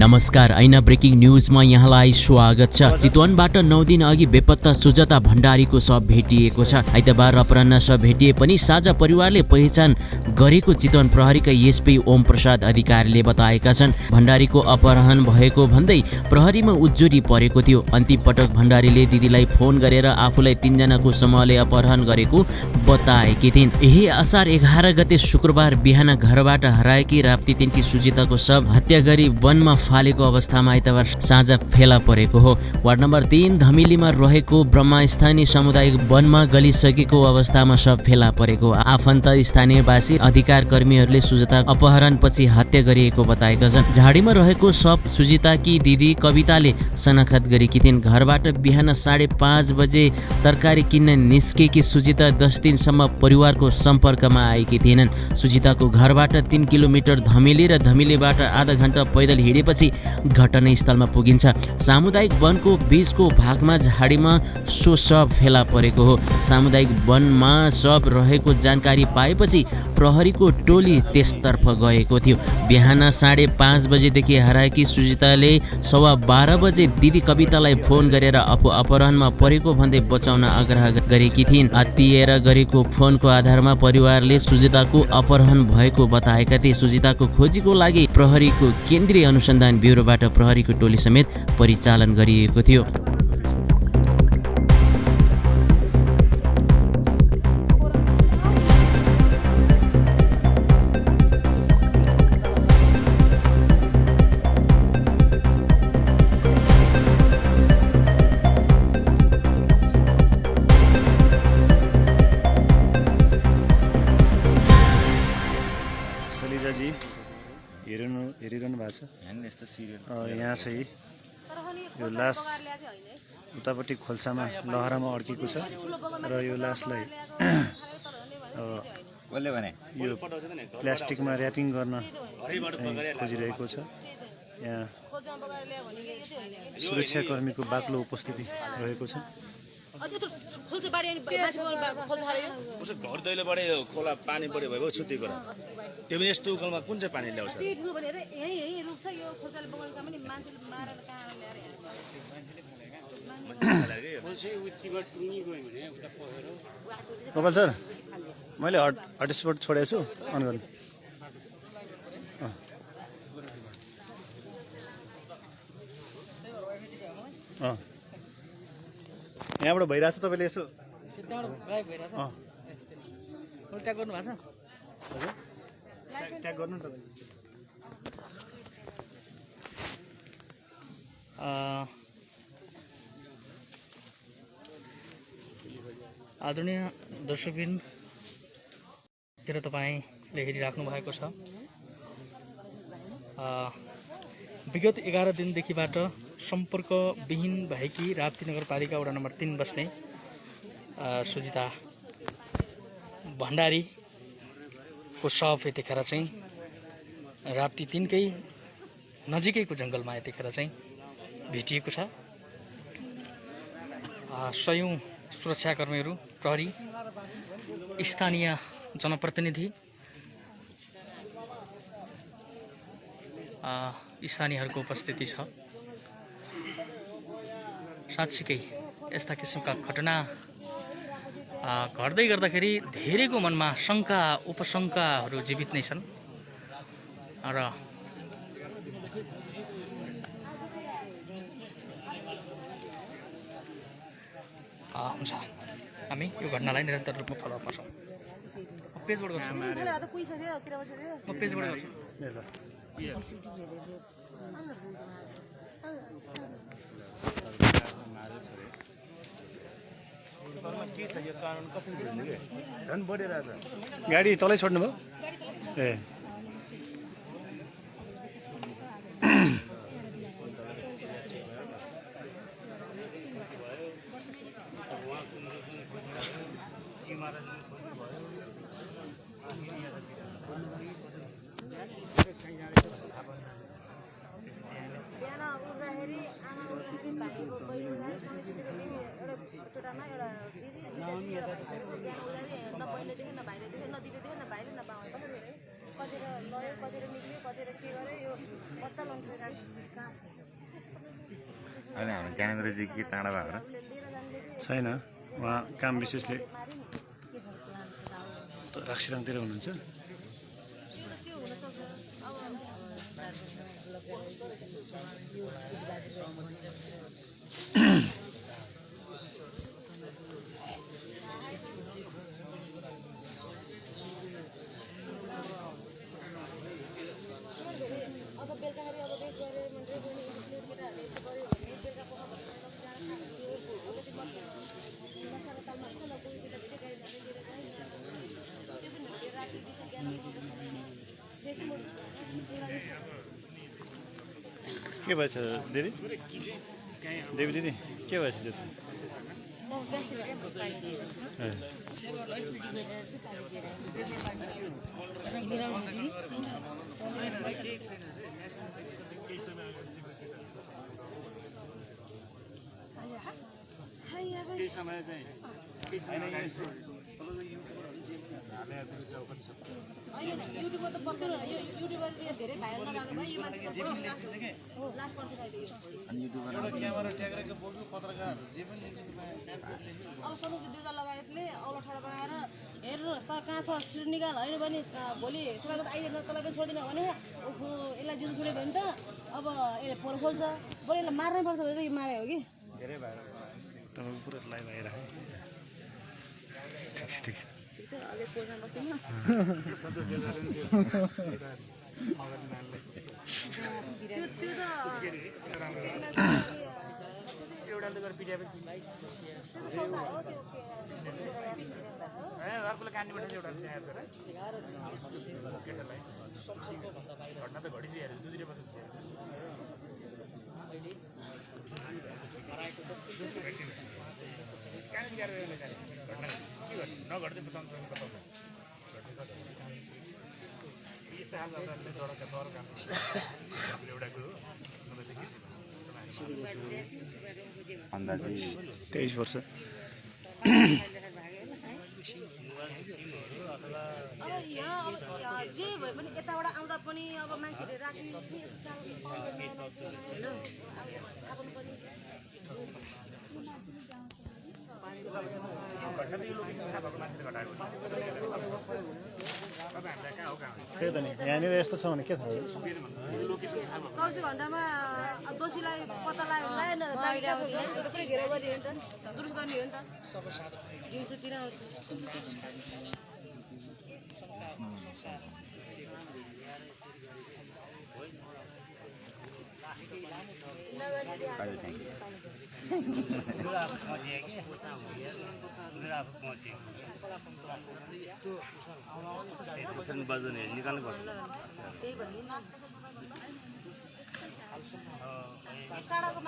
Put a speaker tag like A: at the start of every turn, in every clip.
A: नमस्कार, ऐना ब्रेकिङ न्युजमा यहाँलाई स्वागत छ। चितवनबाट 9 दिन अघि बेपत्ता सुजाता भण्डारीको शव भेटिएको छ। आइतबार अपराह्न शव भेटिए पनि साझा परिवारले पहिचान गरेको चितवन प्रहरीका एसपी ओम प्रसाद अधिकारीले बताएका छन्। भण्डारीको अपहरण भएको भन्दै प्रहरीमा उज्जुरी परेको थियो। अन्तिम पटक भण्डारीले दिदीलाई फोन गरेर आफूलाई 3 जनाको समूहले अपहरण गरेको बताएकी थिइन्। यही असार 11 गते शुक्रबार बिहान घरबाट हराएकी राप्ती 3 की सुजिताको शव हत्या गरी वनमा फालेको अवस्थामा आइतबार साँझ फेला परेको हो। वार्ड नम्बर 3 धमिलीमा रहेको ब्रह्मस्थानी सामुदायिक वनमा गलिसकेको अवस्थामा शव फेला परेको आफन्त स्थानीयवासी अधिकार कर्मीहरूले सुजिता अपहरणपछि हत्या गरिएको बताएका छन्। झाडीमा रहेको शव सुजिताकी दिदी कविताले शनाखत गरेकी थिइन्। घरबाट बिहान 5:30 बजे तरकारी किन्न निस्केकी सुजिता 10 दिनसम्म परिवारको सम्पर्कमा आएकी थिएनन्। सुजिताको घरबाट 3 किलोमिटर धमिली र धमिलीबाट आधा घण्टा पैदल हिँडेपछि घटनास्थलमा पुगिन्छ। सामुदायिक वनको बीचको भागमा झाडीमा सो शव फेला परेको हो। सामुदायिक वनमा शव रहेको जानकारी पाएपछि प्रहरीको टोली त्यसतर्फ गएको थियो। बिहान 5:30 बजेदेखि हराएकी सुजिताले 12:15 बजे दिदी कवितालाई फोन गरेर अपहरणमा परेको भन्दै बचाउन आग्रह गरेकी थिइन्। आत्तिएर गरेको फोनको आधारमा परिवारले सुजिताको अपहरण भएको बताएका थिए। सुजिताको खोजीको लागि प्रहरीको केन्द्रीय अनुसन्धान ब्युरोबाट प्रहरीको टोली समेत परिचालन गरिएको थियो।
B: सलिजाजी हेरिरहनु भएको छ यहाँ चाहिँ यो लास उतापट्टि खोल्सामा लहरामा अड्केको छ र यो लासलाई यो प्लास्टिकमा र्यापिङ गर्न खोजिरहेको छ। यहाँ सुरक्षाकर्मीको बाक्लो उपस्थिति रहेको छ।
C: घर दैलोबाट खोला पानी बढी भएको छुट्टी कुरा त्यो पनि यस्तो उकालमा कुन चाहिँ पानी ल्याउँछ
B: गोपाल सर, मैले हटस्पट छोडेको छु, अन गर्नु। यहाँबाट भइरहेछ, तपाईँले यसो
D: ट्याग गर्नु भएको छ?
B: हजुर ट्याग गर्नु न तपाईँ।
D: आदरणीय दर्शकबिन, हेर तपाईँले हेरिराख्नु भएको छ। विगत 11 दिनदेखिबाट सम्पर्कविहीन भएकी राप्ती नगरपालिका वडा नम्बर 3 बस्ने सुजिता भण्डारीको शव यतिखेर चाहिँ राप्ती 3 कै नजिकैको जङ्गलमा यतिखेर चाहिँ भेटिएको छ। सयौं सुरक्षाकर्मीहरू, प्रहरी, स्थानीय जनप्रतिनिधि, स्थानीयहरूको उपस्थिति छ। साँच्चीकै यस्ता किसिमका घटना घट्दै गर्दाखेरि धेरैको मनमा शङ्का उपशङ्काहरू जीवित नै छन् र हुन्छ, हामी यो घटनालाई निरन्तर रूपमा फलोअपमा छौँ। पेजबाट गर्छु, म पेजबाट गर्छु।
C: के छ यो कानुन कसरी बुझ्ने के झन् बढिरहेछ।
B: गाडी तलै छोड्नु भयो। ए
E: अहिले हाम्रो ज्ञानेन्द्रजी के टाढा भयो र
B: छैन, उहाँ काम विशेषले राक्सिरङतिर हुनुहुन्छ। के भएछ दिदी? देवी दिदी के भएछ त्यो?
F: युट्युबमा त पक्कै होला, यो युट्युबरले धेरै भाइरल नभएको भए यो मान्छे लास्ट पर्छ अब सधैँ दुईजना लगायतले औलो ठाडो बनाएर हेर्नुहोस् त कहाँ छ छिटो निकाल, होइन भने भोलि सुकाएको त आइदिनु तँलाई पनि छोडिदिनु भने ओहो यसलाई जिउ छोड्यो भने त अब यसले फोन खोल्छ, बरु यसलाई मार्नै पर्छ भनेर यो मारे हो कि
B: धेरै भयो तपाईँको पुरा लाइभ आइरहेको। ठिक छ
F: अझै पोजमा बस्दैन।
E: अन्दाजी
B: 23 वर्ष।
F: अब यहाँ अब जे भए पनि यताबाट आउँदा पनि अब मान्छेले राखी
B: त्यही त नि, यहाँनिर यस्तो छ भने के थाहा?
F: 24 घन्टामा दोषीलाई पत्ता लगाएन थुप्रै घेराउ गरियो नि त, जुलुस गर्ने हो नि त। दिउँसोतिर आउँछ
C: बजाउने निकाल्नुपर्छ।
F: त्यही भन्ने टाढाको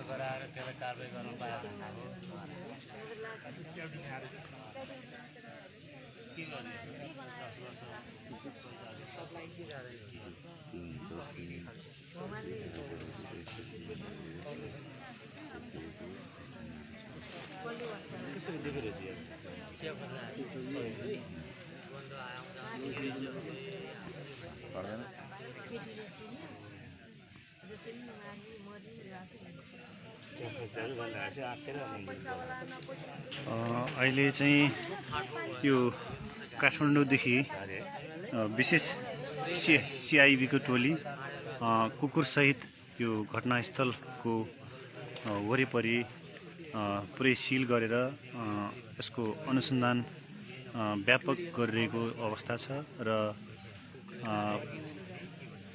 C: गराएर त्यसलाई कारवाही गर्नु पायो के गर्ने? कसरी देखिरहेछ
B: अहिले चाहिँ यो काठमाडौँदेखि विशेष सिआइबीको टोली कुकुरसहित यो घटनास्थलको वरिपरि पुरै सिल गरेर यसको अनुसन्धान व्यापक गरिरहेको अवस्था छ र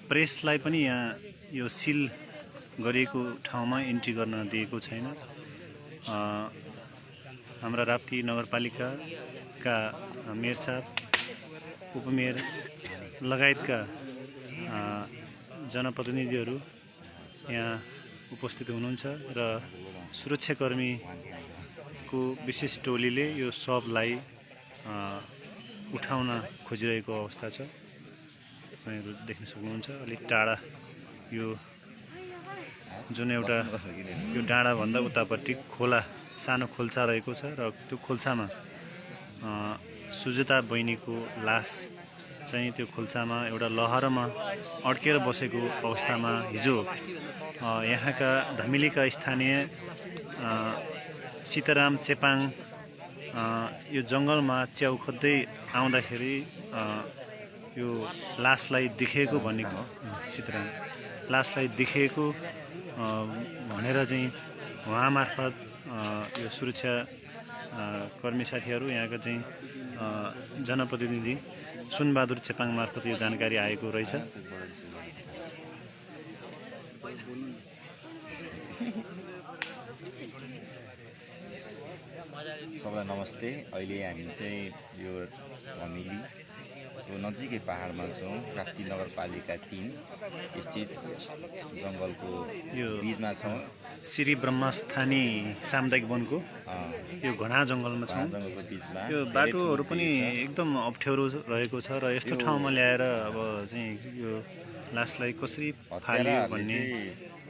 B: प्रेसलाई पनि यहाँ यो सिल गरिएको ठाउँमा इन्ट्री गर्न दिएको छैन। हाम्रा राप्ती नगरपालिकाका मेयर साहब, उपमेयर लगायतका जनप्रतिनिधिहरू यहाँ उपस्थित हुनुहुन्छ र सुरक्षाकर्मीको विशेष टोलीले यो शवलाई उठाउन खोजिरहेको अवस्था छ। तपाईँहरू देख्न सक्नुहुन्छ अलिक टाढा यो जुन एउटा यो डाँडाभन्दा उतापट्टि खोला, सानो खोल्सा रहेको छ र त्यो खोल्सामा सुजता बहिनीको लास चाहिँ त्यो खोल्सामा एउटा लहरमा अड्केर बसेको अवस्थामा हिजो यहाँका धमिलीका स्थानीय सीताराम चेपाङ यो जङ्गलमा च्याउ खोज्दै आउँदाखेरि यो लासलाई देखेको भनेको सीताराम लासलाई देखेको भनेर चाहिँ उहाँ मार्फत यो सुरक्षा कर्मी साथीहरू यहाँका चाहिँ जनप्रतिनिधि सुनबहादुर चेपाङ मार्फत यो जानकारी आएको रहेछ।
E: सबैलाई नमस्ते। अहिले हामी चाहिँ यो धमिली नजिकै पहाडमा छौँ। प्राप्ति नगरपालिका 3 स्थित जङ्गलको
B: यो
E: बिचमा छौँ।
B: श्री ब्रह्मस्थानी सामुदायिक वनको यो घना जङ्गलमा छौँ।
E: जङ्गलको बिचमा
B: यो बाटोहरू पनि एकदम अप्ठ्यारो रहेको छ र यस्तो ठाउँमा ल्याएर अब चाहिँ यो लासलाई कसरी फाल्यो भन्ने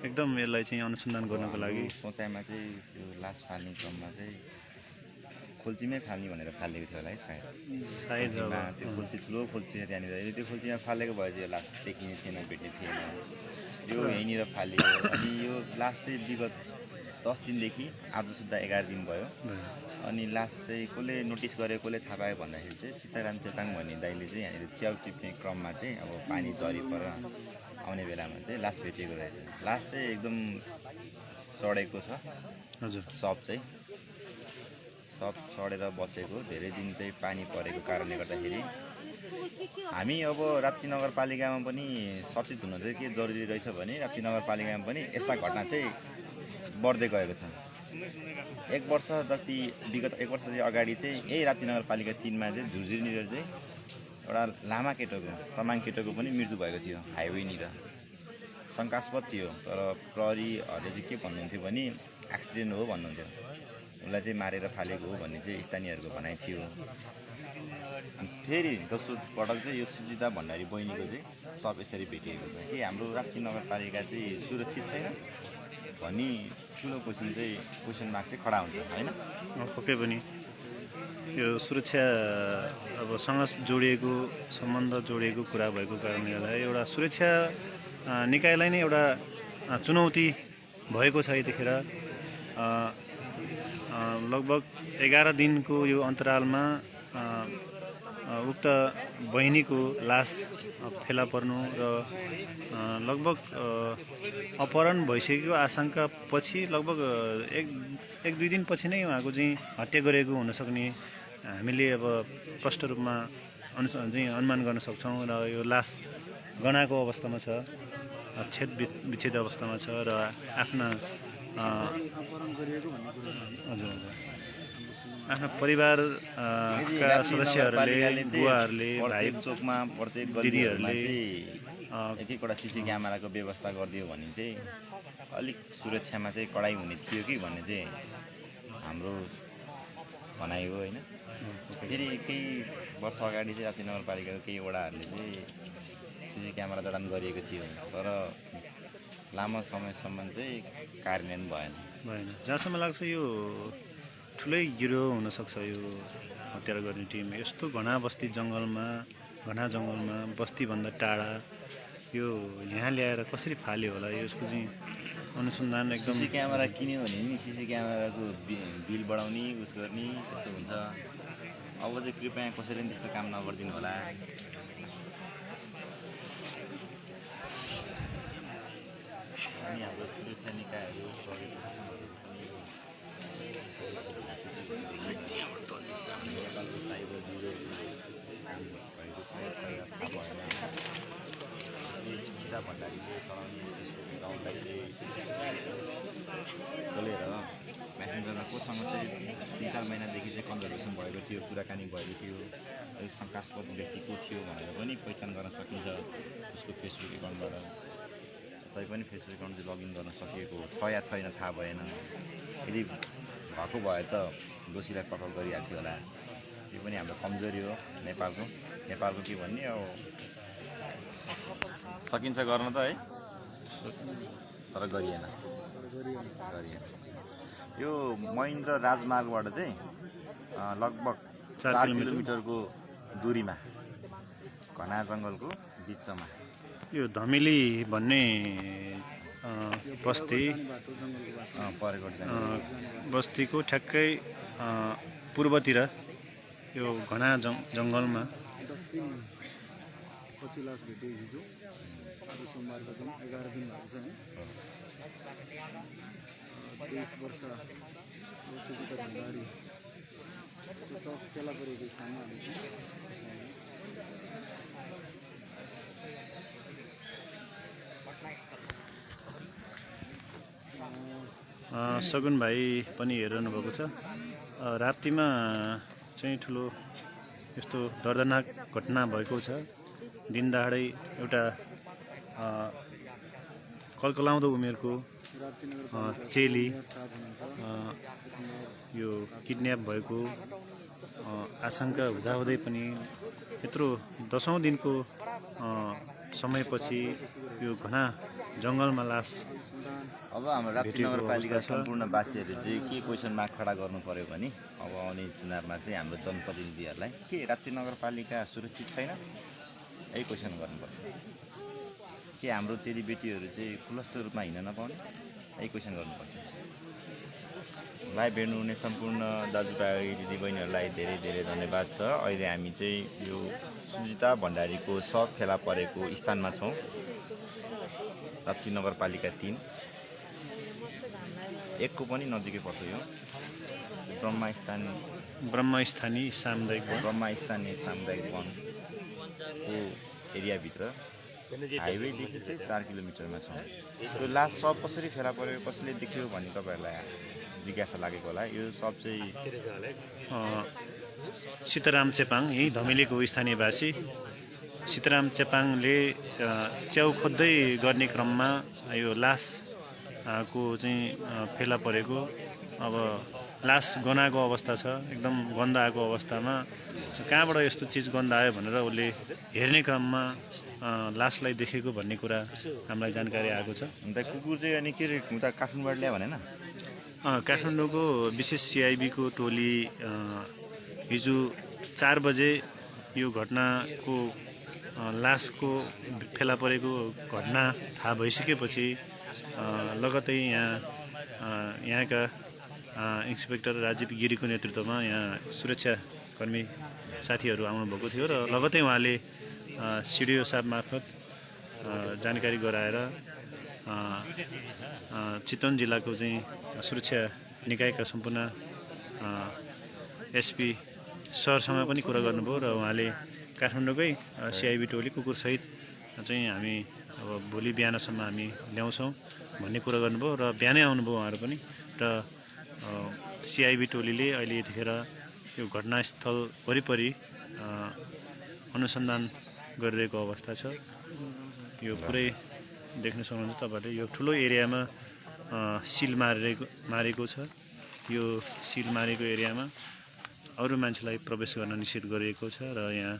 B: एकदम यसलाई चाहिँ अनुसन्धान गर्नको लागि
E: सोचाइमा चाहिँ यो लास फाल्ने क्रममा चाहिँ खोल्चीमै फाल्ने भनेर फालेको थियो होला है
B: सायद अब
E: त्यो खोल्ची ठुलो खोल्ची छ त्यहाँनिर। यदि त्यो खोल्चीमा फालेको भए चाहिँ यो लास देखिने थिएन, भेट्ने थिएन। यो यहीँनिर फालियो। अनि यो लास चाहिँ विगत 10 दिनदेखि आज सुद्धा 11 दिन भयो। अनि लास चाहिँ कसले नोटिस गर्यो, कसले थाहा पायो भन्दाखेरि चाहिँ सीताराम चेपाङ भन्ने दाइले चाहिँ यहाँनिर च्याउ टिप्ने क्रममा चाहिँ अब पानी झरी पर आउने बेलामा चाहिँ लास भेटिएको रहेछ। लास चाहिँ एकदम सडेको छ।
B: हजुर
E: सब चाहिँ सब सडेर बसेको, धेरै दिन चाहिँ पानी परेको कारणले गर्दाखेरि हामी अब राप्ती नगरपालिकामा पनि सचेत हुनु चाहिँ के जरुरी रहेछ भने राप्ती नगरपालिकामा पनि यस्ता घटना चाहिँ बढ्दै गएको छ। 1 वर्ष जति विगत 1 वर्ष अगाडि चाहिँ यही राप्ती नगरपालिका 3 मा चाहिँ झुर्झुरनिर चाहिँ एउटा लामा केटोको तमाङ केटोको पनि मृत्यु भएको थियो हाइवेनिर। शङ्कास्पद थियो, तर प्रहरीहरूले चाहिँ के भन्नुहुन्थ्यो भने एक्सिडेन्ट हो भन्नुहुन्थ्यो। उसलाई चाहिँ मारेर फालेको हो भन्ने चाहिँ स्थानीयहरूको भनाइ थियो। अनि फेरि दोस्रो पटक चाहिँ यो सुजिता भण्डारी बहिनीको चाहिँ सब यसरी भेटिएको छ कि हाम्रो राप्ती नगरपालिका चाहिँ सुरक्षित छैन भन्ने ठुलो क्वेसन मार्क चाहिँ खडा हुन्छ होइन।
B: पक्कै पनि यो सुरक्षा अब सँग जोडिएको सम्बन्ध जोडिएको कुरा भएको कारणले गर्दा एउटा सुरक्षा निकायलाई नै एउटा चुनौती भएको छ। यतिखेर लगभग 11 दिनको यो अन्तरालमा उक्त बहिनीको लास फेला पर्नु र लगभग अपहरण भइसकेको आशंका पछि लगभग 1-2 दिनपछि नै उहाँको चाहिँ हत्या गरेको हुनसक्ने हामीले अब प्रष्ट रूपमा चाहिँ अनुमान गर्न सक्छौँ। र यो लास गनाको अवस्थामा छ, छेद विच्छेद अवस्थामा छ र आफ्ना हजुर आफ्ना परिवारका सदस्यहरूले, बुवाहरूले, भाइ
E: चोकमा प्रत्येक
B: दिदीहरूले
E: एक एकवटा सिसी क्यामेराको व्यवस्था गरिदियो भने चाहिँ अलिक सुरक्षामा चाहिँ कडाइ हुने थियो कि भन्ने चाहिँ हाम्रो भनाइ हो होइन। फेरि केही वर्ष अगाडि चाहिँ राप्ती नगरपालिकाको केही वडाहरूले चाहिँ सिसी क्यामेरा जडान गरिएको थियो, तर लामो समयसम्म चाहिँ कार्यान्वयन भएन।
B: जहाँसम्म लाग्छ यो ठुलै गिरोह हुनसक्छ यो हत्या गर्ने टिम। यस्तो घना जङ्गलमा बस्तीभन्दा टाढा यो यहाँ ल्याएर कसरी फाल्यो होला, यसको चाहिँ अनुसन्धान एकदम।
E: सिसी क्यामेरा किन्यो भने नि सिसी क्यामेराको बिल बढाउने उस गर्ने त्यस्तो हुन्छ। अब चाहिँ कृपया कसैले पनि त्यस्तो काम नगरिदिनु होला। अनि हाम्रो सुरक्षा निकायहरू नेपालको साइबर ब्युरो भएको छ, थाहा भएन। सीता भण्डारीले चलाउने गाउँलाई खोलेर म्यासेन्जरमा कोसँग चाहिँ 3-4 महिनादेखि चाहिँ कन्भर्सेसन भएको थियो, कुराकानी भएको थियो। अलिक शङ्कास्पद व्यक्ति को थियो भनेर पनि पहिचान गर्न सकिन्छ उसको फेसबुक एकाउन्टबाट। तैपनि फेसबुक एकाउन्ट चाहिँ लगइन गर्न सकिएको छ या छैन थाहा भएन। यदि भएको भए त दोषीलाई पक्राउ गरिहाल्थ्यो होला। यो पनि हाम्रो कमजोरी हो नेपालको के भन्ने। अब सकिन्छ गर्न त है, तर गरिएन। यो महेन्द्र राजमार्गबाट चाहिँ लगभग 4 किलोमिटरको दूरीमा घना जङ्गलको बिचमा
B: यो धमिली भन्ने बस्ती
E: परेको
B: बस्तीको ठ्याक्कै पूर्वतिर यो घना जङ्गलमा सगुन भाइ पनि हेरिरहनु भएको छ। राप्तीमा चाहिँ ठुलो यस्तो दर्दनाक घटना भएको छ। दिनदहाडै एउटा कलकलाउँदो उमेरको चेली यो किडन्याप भएको आशंका हुँदाहुँदै पनि यत्रो 10औं दिनको समयपछि यो घना जङ्गलमा लास
E: अब हाम्रो राप्ती नगरपालिका सम्पूर्ण वासीहरूले चाहिँ के क्वेसन मार्क खडा गर्नु पर्यो भने अब आउने चुनावमा चाहिँ हाम्रो जनप्रतिनिधिहरूलाई के राप्ती नगरपालिका सुरक्षित छैन यही क्वेसन गर्नुपर्छ। के हाम्रो चेलीबेटीहरू चाहिँ खुलस्त रूपमा हिँड्न नपाउने यही क्वेसन गर्नुपर्छ। लाइभ हेर्नुहुने सम्पूर्ण दाजुभाइ दिदीबहिनीहरूलाई धेरै धेरै धन्यवाद छ। अहिले हामी चाहिँ यो सुजिता भण्डारीको सब फेला परेको स्थानमा छौँ। राप्ती नगरपालिका 3 1 को पनि नजिकै पर्छ। यो
B: ब्रह्मस्थानी सामुदायिक वनको एरियाभित्र हाइवेदेखि चाहिँ 4 किलोमिटरमा छ।
E: यो लास्ट सब कसरी फेला पऱ्यो कसले देख्यो भन्ने तपाईँहरूलाई जिज्ञासा लागेको होला। यो सब चाहिँ
B: सीताराम चेपाङ यही धमिलीको स्थानीयवासी सीताराम चेपाङले च्याउ खोज्दै गर्ने क्रममा यो लास को चाहिँ फेला परेको। अब लास गनाएको अवस्था छ, एकदम गन्ध आएको अवस्थामा कहाँबाट यस्तो चिज गन्ध आयो भनेर उसले हेर्ने क्रममा लासलाई देखेको भन्ने कुरा हामीलाई जानकारी आएको छ।
E: अन्त कुकुर चाहिँ अनि के उता काठमाडौँबाट ल्यायो भनेन?
B: काठमाडौँको विशेष सिआइबीको टोली हिजो 4 बजे यो घटनाको लासको फेला परेको घटना थाहा भइसकेपछि लगतै यहाँका इन्सपेक्टर राजीव गिरीको नेतृत्वमा यहाँ सुरक्षाकर्मी साथीहरू आउनुभएको थियो र लगतै उहाँले सिडिओ साहब मार्फत जानकारी गराएर चितवन जिल्लाको चाहिँ सुरक्षा निकायका सम्पूर्ण एसपी सरसँग पनि कुरा गर्नुभयो र उहाँले काठमाडौँकै सिआइबी टोली कुकुरसहित चाहिँ हामी अब भोलि बिहानसम्म हामी ल्याउँछौँ भन्ने कुरा गर्नुभयो र बिहानै आउनुभयो उहाँहरू पनि। र सिआइबी टोलीले अहिले यतिखेर यो घटनास्थल वरिपरि अनुसन्धान गरिरहेको अवस्था छ। यो पुरै देख्न सक्नुहुन्छ तपाईँहरूले, यो ठुलो एरियामा सिल मारेको छ। यो सिल मारेको एरियामा अरू मान्छेलाई प्रवेश गर्न निषेध गरिएको छ र यहाँ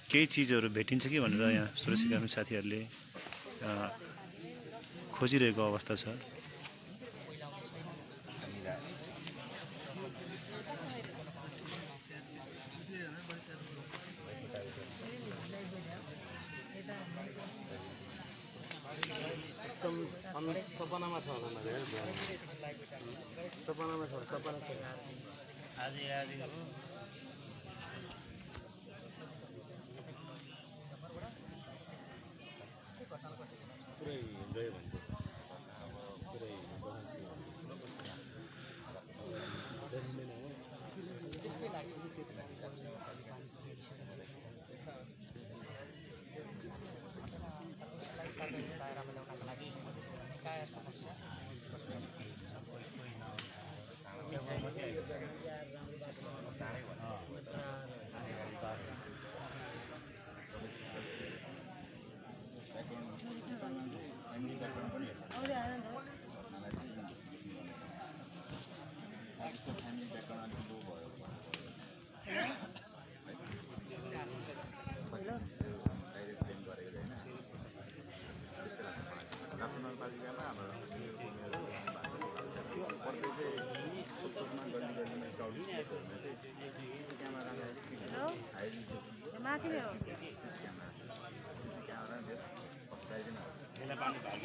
B: केही चिजहरू भेटिन्छ कि भनेर यहाँ सुरक्षाकर्मी साथीहरूले खोजिरहेको अवस्था छ।
C: सपनामा छ होला सपनामा छ सपना छ आदि पुरै गयो भने पुरै त्यसकै लागि
E: फ्यामिली ब्याकग्राउन्ड अलिक लो भयो।
F: माथि नै हो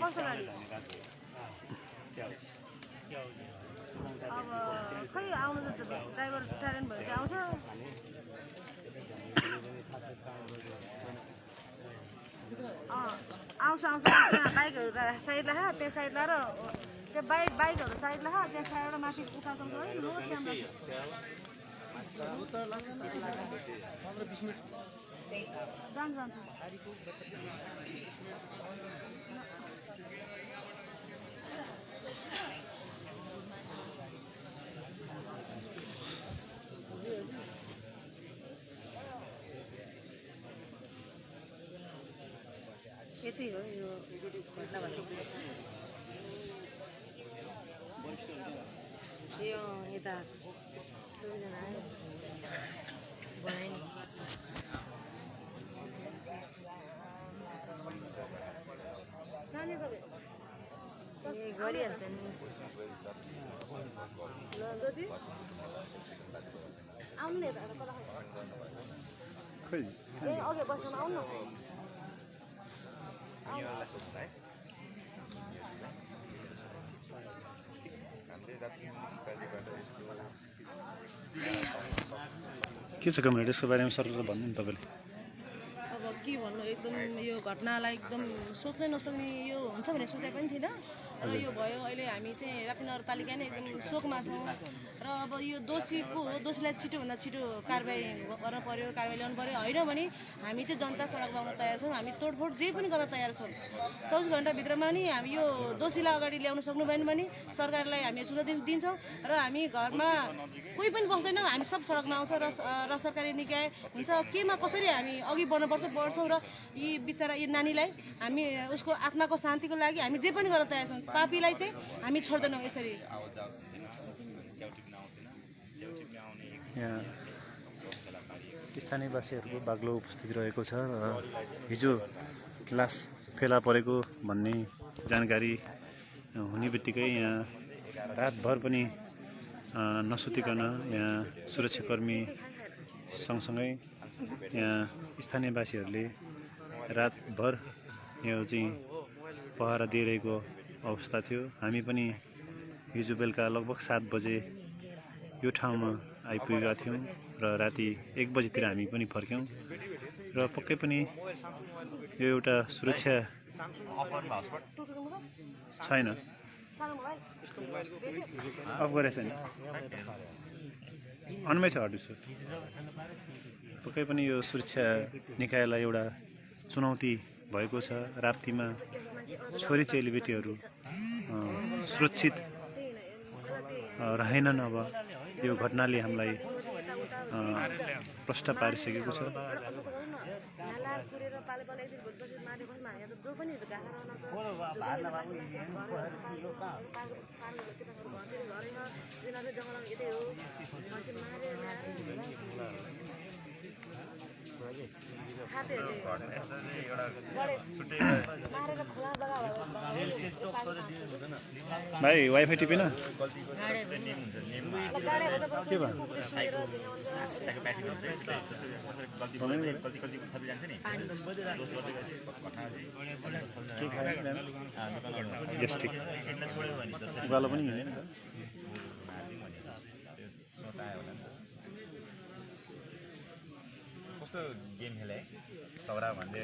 F: कस्तो गाडी अब खै आउनु त ड्राइभर ट्यालेन्ट भएर चाहिँ आउँछ आउँछ त्यहाँ बाइकहरू साइड लाख त्यो साइड लाएर त्यो बाइकहरू साइड लाख त्यहाँ साइडबाट माथि उठाउँछ है लो क्यामेरा जान्छ यति हो यो घटना भएको यो यता सबैजना आयो बनायो नि नानी तपाईँ गरिहाल्छ नि ल जति आउनु नि यता कता
B: खै
F: ए अघि बस्नुमा आउनु न
B: के छ कमरेड यसको बारेमा सरले भन्नु नि तपाईँले
F: अब के भन्नु एकदम यो घटनालाई एकदम सोच्नै नसक्ने यो हुन्छ भन्ने सोचाइ पनि थिएन र यो भयो अहिले हामी चाहिँ राप्ती नगरपालिका नै एकदम शोकमा छौँ र अब यो दोषीलाई छिटोभन्दा छिटो कारबाही गर्न पर्यो कारबाही ल्याउनु पर्यो होइन भने हामी चाहिँ जनता सडकमा आउन तयार छौँ हामी तोडफोड जे पनि गर्न तयार छौँ 24 घन्टाभित्रमा नि हामी यो दोषीलाई अगाडि ल्याउन सक्नु भएन भने सरकारलाई हामी चुनौती दिन्छौँ र हामी घरमा कोही पनि बस्दैनौँ हामी सब सडकमा आउँछौँ र सरकारी निकाय हुन्छ केमा कसरी हामी अघि बढ्छौँ र यी बिचरा यी नानीलाई हामी उसको आत्माको शान्तिको लागि हामी जे पनि गर्न तयार छौँ पापीलाई चाहिँ हामी छोड्दैनौँ यसरी
B: यहाँ स्थानीयवासीहरूको बाक्लो उपस्थिति रहेको छ र हिजो लास फेला परेको भन्ने जानकारी हुने बित्तिकै यहाँ रातभर पनि नसुतिकन यहाँ सुरक्षाकर्मी सँगसँगै यहाँ स्थानीयवासीहरूले रातभर यो चाहिँ पहरा दिइरहेको अवस्था थियो हामी पनि हिजो बेलुका लगभग 7 बजे यो ठाउँमा आइपुगेका थियौँ र राति 1 बजीतिर हामी पनि फर्क्यौँ र पक्कै पनि यो एउटा सुरक्षा छैन अफ गरेको छैन अनमै छ हड्छु पक्कै पनि यो सुरक्षा निकायलाई एउटा चुनौती भएको छ राप्तीमा छोरी चेलीबेटीहरू सुरक्षित रहेनन् अब यो घटनाले हामीलाई प्रष्ट पारिसकेको छ भाइ वाइफाई टिपेन के भयो गेस्टिक उकालो पनि हिँडेन
E: कस्तो गेम खेले चौरा भन्दै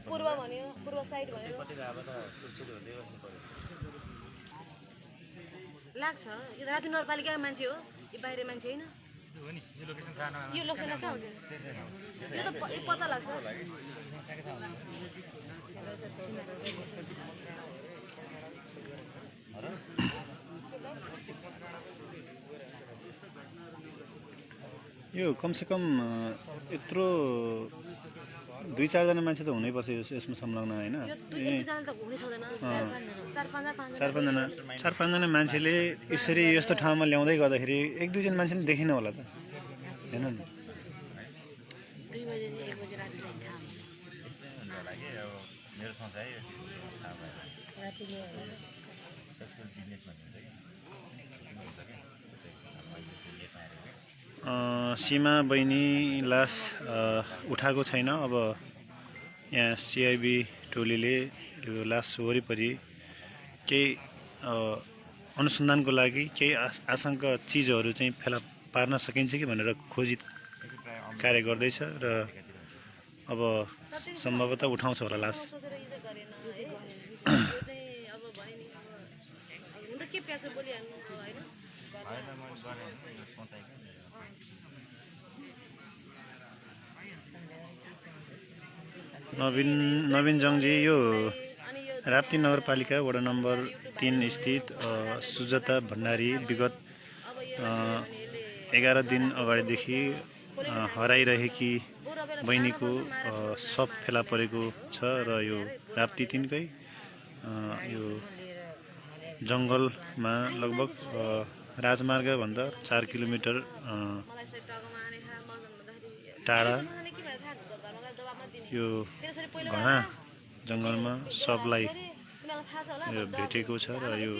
F: पूर्व भन्यो पूर्व साइड भन्यो लाग्छ यो राप्ती नगरपालिकामा मान्छे हो यो बाहिर मान्छे होइन यो लोकेसन थाहा हुन्छ यो त पत्ता लाग्छ
B: यो कमसेकम यत्रो 2-4 जना मान्छे त हुनैपर्छ यसमा संलग्न होइन 4-5 जना मान्छेले यसरी यस्तो ठाउँमा ल्याउँदै गर्दाखेरि 1-2 जना मान्छे देखिन होला त हेर्नु नि
E: मेरो सोचाइ
B: सीमा बहिनी लास उठाएको छैन। अब यहाँ सिआइबी टोलीले यो लास वरिपरि केही अनुसन्धानको लागि केही आशंका चिजहरू चाहिँ फेला पार्न सकिन्छ कि भनेर खोजी कार्य गर्दैछ र अब सम्भवतः उठाउँछ होला लास। नवीन जङजी, यो राप्ती नगरपालिका वडा नम्बर 3 स्थित सुजाता भण्डारी विगत 11 दिन अगाडिदेखि हराइरहेकी बहिनीको शव फेला परेको छ र यो राप्ती 3कै यो जङ्गलमा लगभग राजमार्गभन्दा 4 किलोमिटर टाढा यो घना जङ्गलमा शवलाई भेटेको छ र यो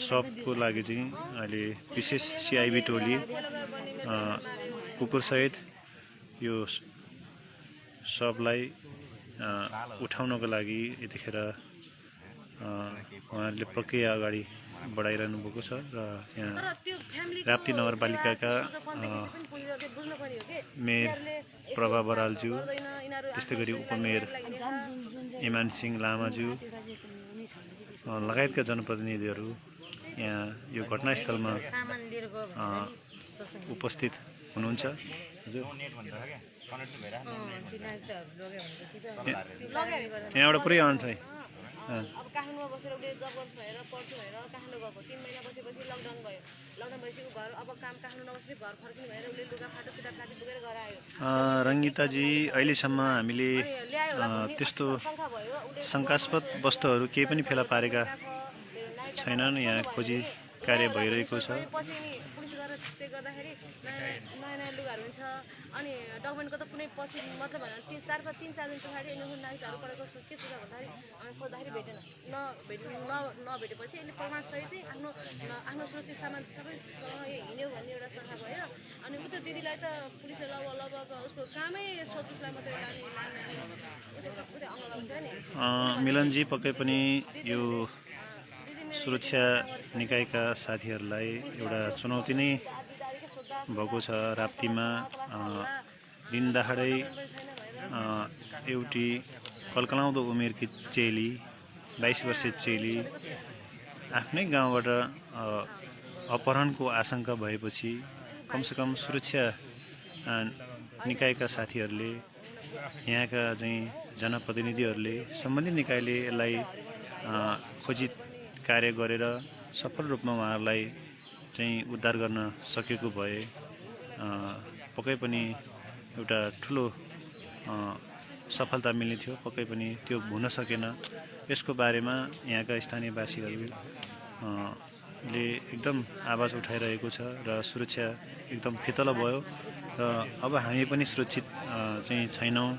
B: शवको लागि चाहिँ अहिले विशेष सिआइबी टोली कुकुरसहित यो शवलाई उठाउनको लागि यतिखेर उहाँहरूले प्रक्रिया अगाडि बढाइरहनु भएको छ र यहाँ राप्ती नगरपालिकाका मेयर प्रभा बरालज्यू, त्यस्तै गरी उपमेयर इमान सिंह लामाज्यू लगायतका जनप्रतिनिधिहरू यहाँ यो घटनास्थलमा उपस्थित हुनुहुन्छ। यहाँबाट पुरै आउँछ है।
F: अब काठमाडौँमा बसेर उसले जब गर्छु भनेर पढ्छु भनेर काठमाडौँ गएको 3 महिना बसेपछि लकडाउन भयो। लकडाउन भएपछि घर अब काम काठमाडौँ नबसेर घर फर्किनु भनेर उसले लुगा फाटो किताब काटी पुगेर घर आयो।
B: रङ्गिताजी, अहिलेसम्म हामीले त्यस्तो शङ्कास्पद वस्तुहरू केही पनि फेला पारेका छैनन्। यहाँ खोजी कार्य भइरहेको छ।
F: चेक गर्दाखेरि नयाँ नयाँ लुगाहरू हुन्छ अनि डकुमेन्टको त कुनै पछि मतलब भनेर 3-4 दिन पछाडि नागरिकहरू पढेको के छ भन्दाखेरि खोज्दाखेरि भेटेन। नभेटेपछि यसले प्रमाणसहितै आफ्नो सुरक्षित सामान सबै हिँड्यो भन्ने एउटा शङ्का भयो। अनि उता दिदीलाई त पुलिसले लगभग उसको कामै सोधपुछलाई मात्रै
B: मिलनजी, पक्कै पनि यो सुरक्षा निकायका साथीहरूलाई एउटा चुनौती नै भएको छ। राप्तीमा दिनदहाडै एउटी कलकलाउँदो उमेरकी चेली, 22 वर्षीय चेली आफ्नै गाउँबाट अपहरणको आशंका भएपछि कमसेकम सुरक्षा निकायका साथीहरूले, यहाँका चाहिँ जनप्रतिनिधिहरूले, सम्बन्धित निकायले यसलाई खोजी कार्य गरेर सफल रूपमा उहाँहरूलाई चाहिँ उद्धार गर्न सकेको भए पक्कै पनि एउटा ठुलो सफलता मिल्ने थियो। पक्कै पनि त्यो हुन सकेन। यसको बारेमा यहाँका स्थानीयवासीहरूले एकदम आवाज उठाइरहेको छ र सुरक्षा एकदम फितलो भयो र अब हामी पनि सुरक्षित चाहिँ छैनौँ।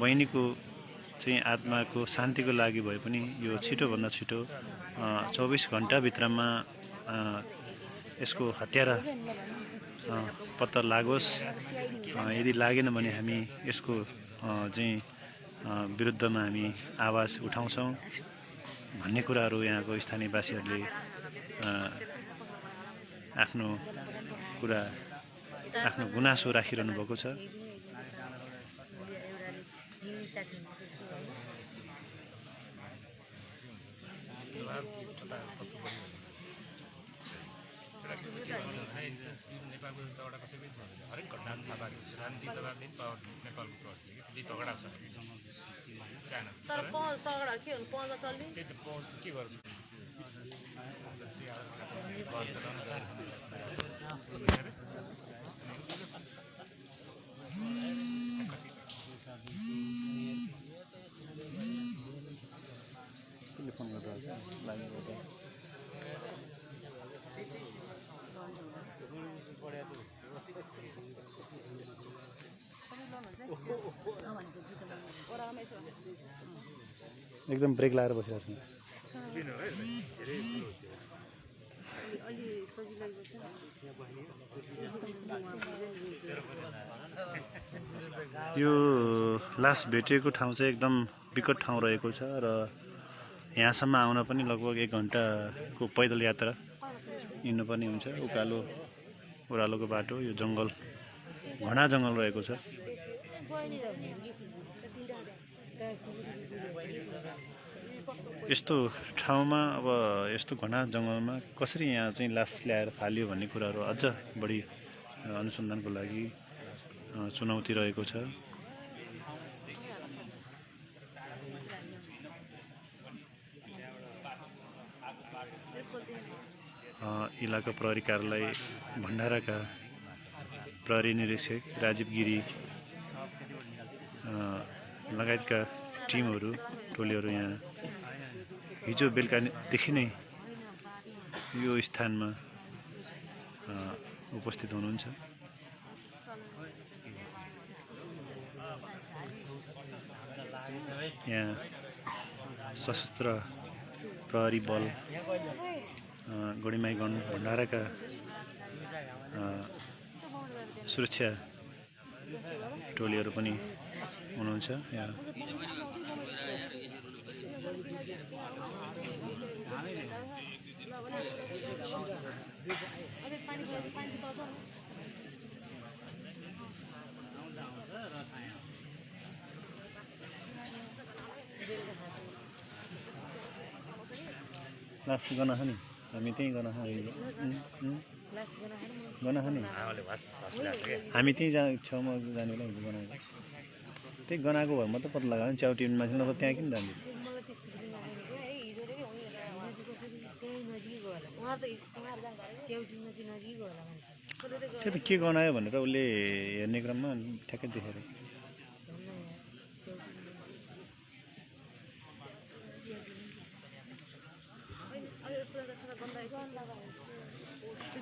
B: बहिनीको चाहिँ आत्माको शान्तिको लागि भए पनि यो छिटोभन्दा छिटो 24 घन्टाभित्रमा यसको हत्यारा पत्ता लागोस्। यदि लागेन भने हामी यसको चाहिँ विरुद्धमा हामी आवाज उठाउँछौँ भन्ने कुराहरू यहाँको स्थानीयवासीहरूले आफ्नो गुनासो राखिरहनु भएको छ।
G: नेपालको एउटा कसैले हरेक घटना थाहा पारेको छ। राजनीति दबाबले नेपालको प्रहरीले त्यति तगडा छ चाहना।
F: तर तगडा के हो पहुँच चल्ने
G: त्यही त पहुँच के गर्छु
B: एकदम ब्रेक लगाएर बसिरहेको छु।
F: अलि सजिलो
B: यो लास भेटिएको ठाउँ चाहिँ एकदम विकट ठाउँ रहेको छ र यहाँसम्म आउन पनि लगभग 1 घन्टाको पैदल यात्रा हिँड्नुपर्ने हुन्छ। उकालो ओह्रालोको बाटो, यो जङ्गल घना जङ्गल रहेको छ। यस्तो ठाउँमा अब यस्तो घना जङ्गलमा कसरी यहाँ चाहिँ लास ल्याएर फाल्यो भन्ने कुराहरू अझ बढी अनुसन्धानको लागि चुनौती रहेको छ। इलाका प्रहरी कार्यालय भण्डाराका प्रहरी निरीक्षक राजीव गिरी लगायतका टिमहरू टोलीहरू यहाँ हिजो बेलुकादेखि नै यो स्थानमा उपस्थित हुनुहुन्छ। यहाँ सशस्त्र प्रहरी बल गढीमाईगण भण्डाराका सुरक्षा टोलीहरू पनि हुनुहुन्छ। यहाँ लास्ट गर्न नि हामी त्यहीँ गर्न नि हामी त्यहीँ छेउमा जाने बेला गनाएको त्यही गनाएको भए मात्रै पत्ता लगायो नि च्याउटी मान्छे नत्र त्यहाँ किन जान्छ। त्यो त के गनायो भनेर उसले हेर्ने क्रममा ठ्याक्कै देखेर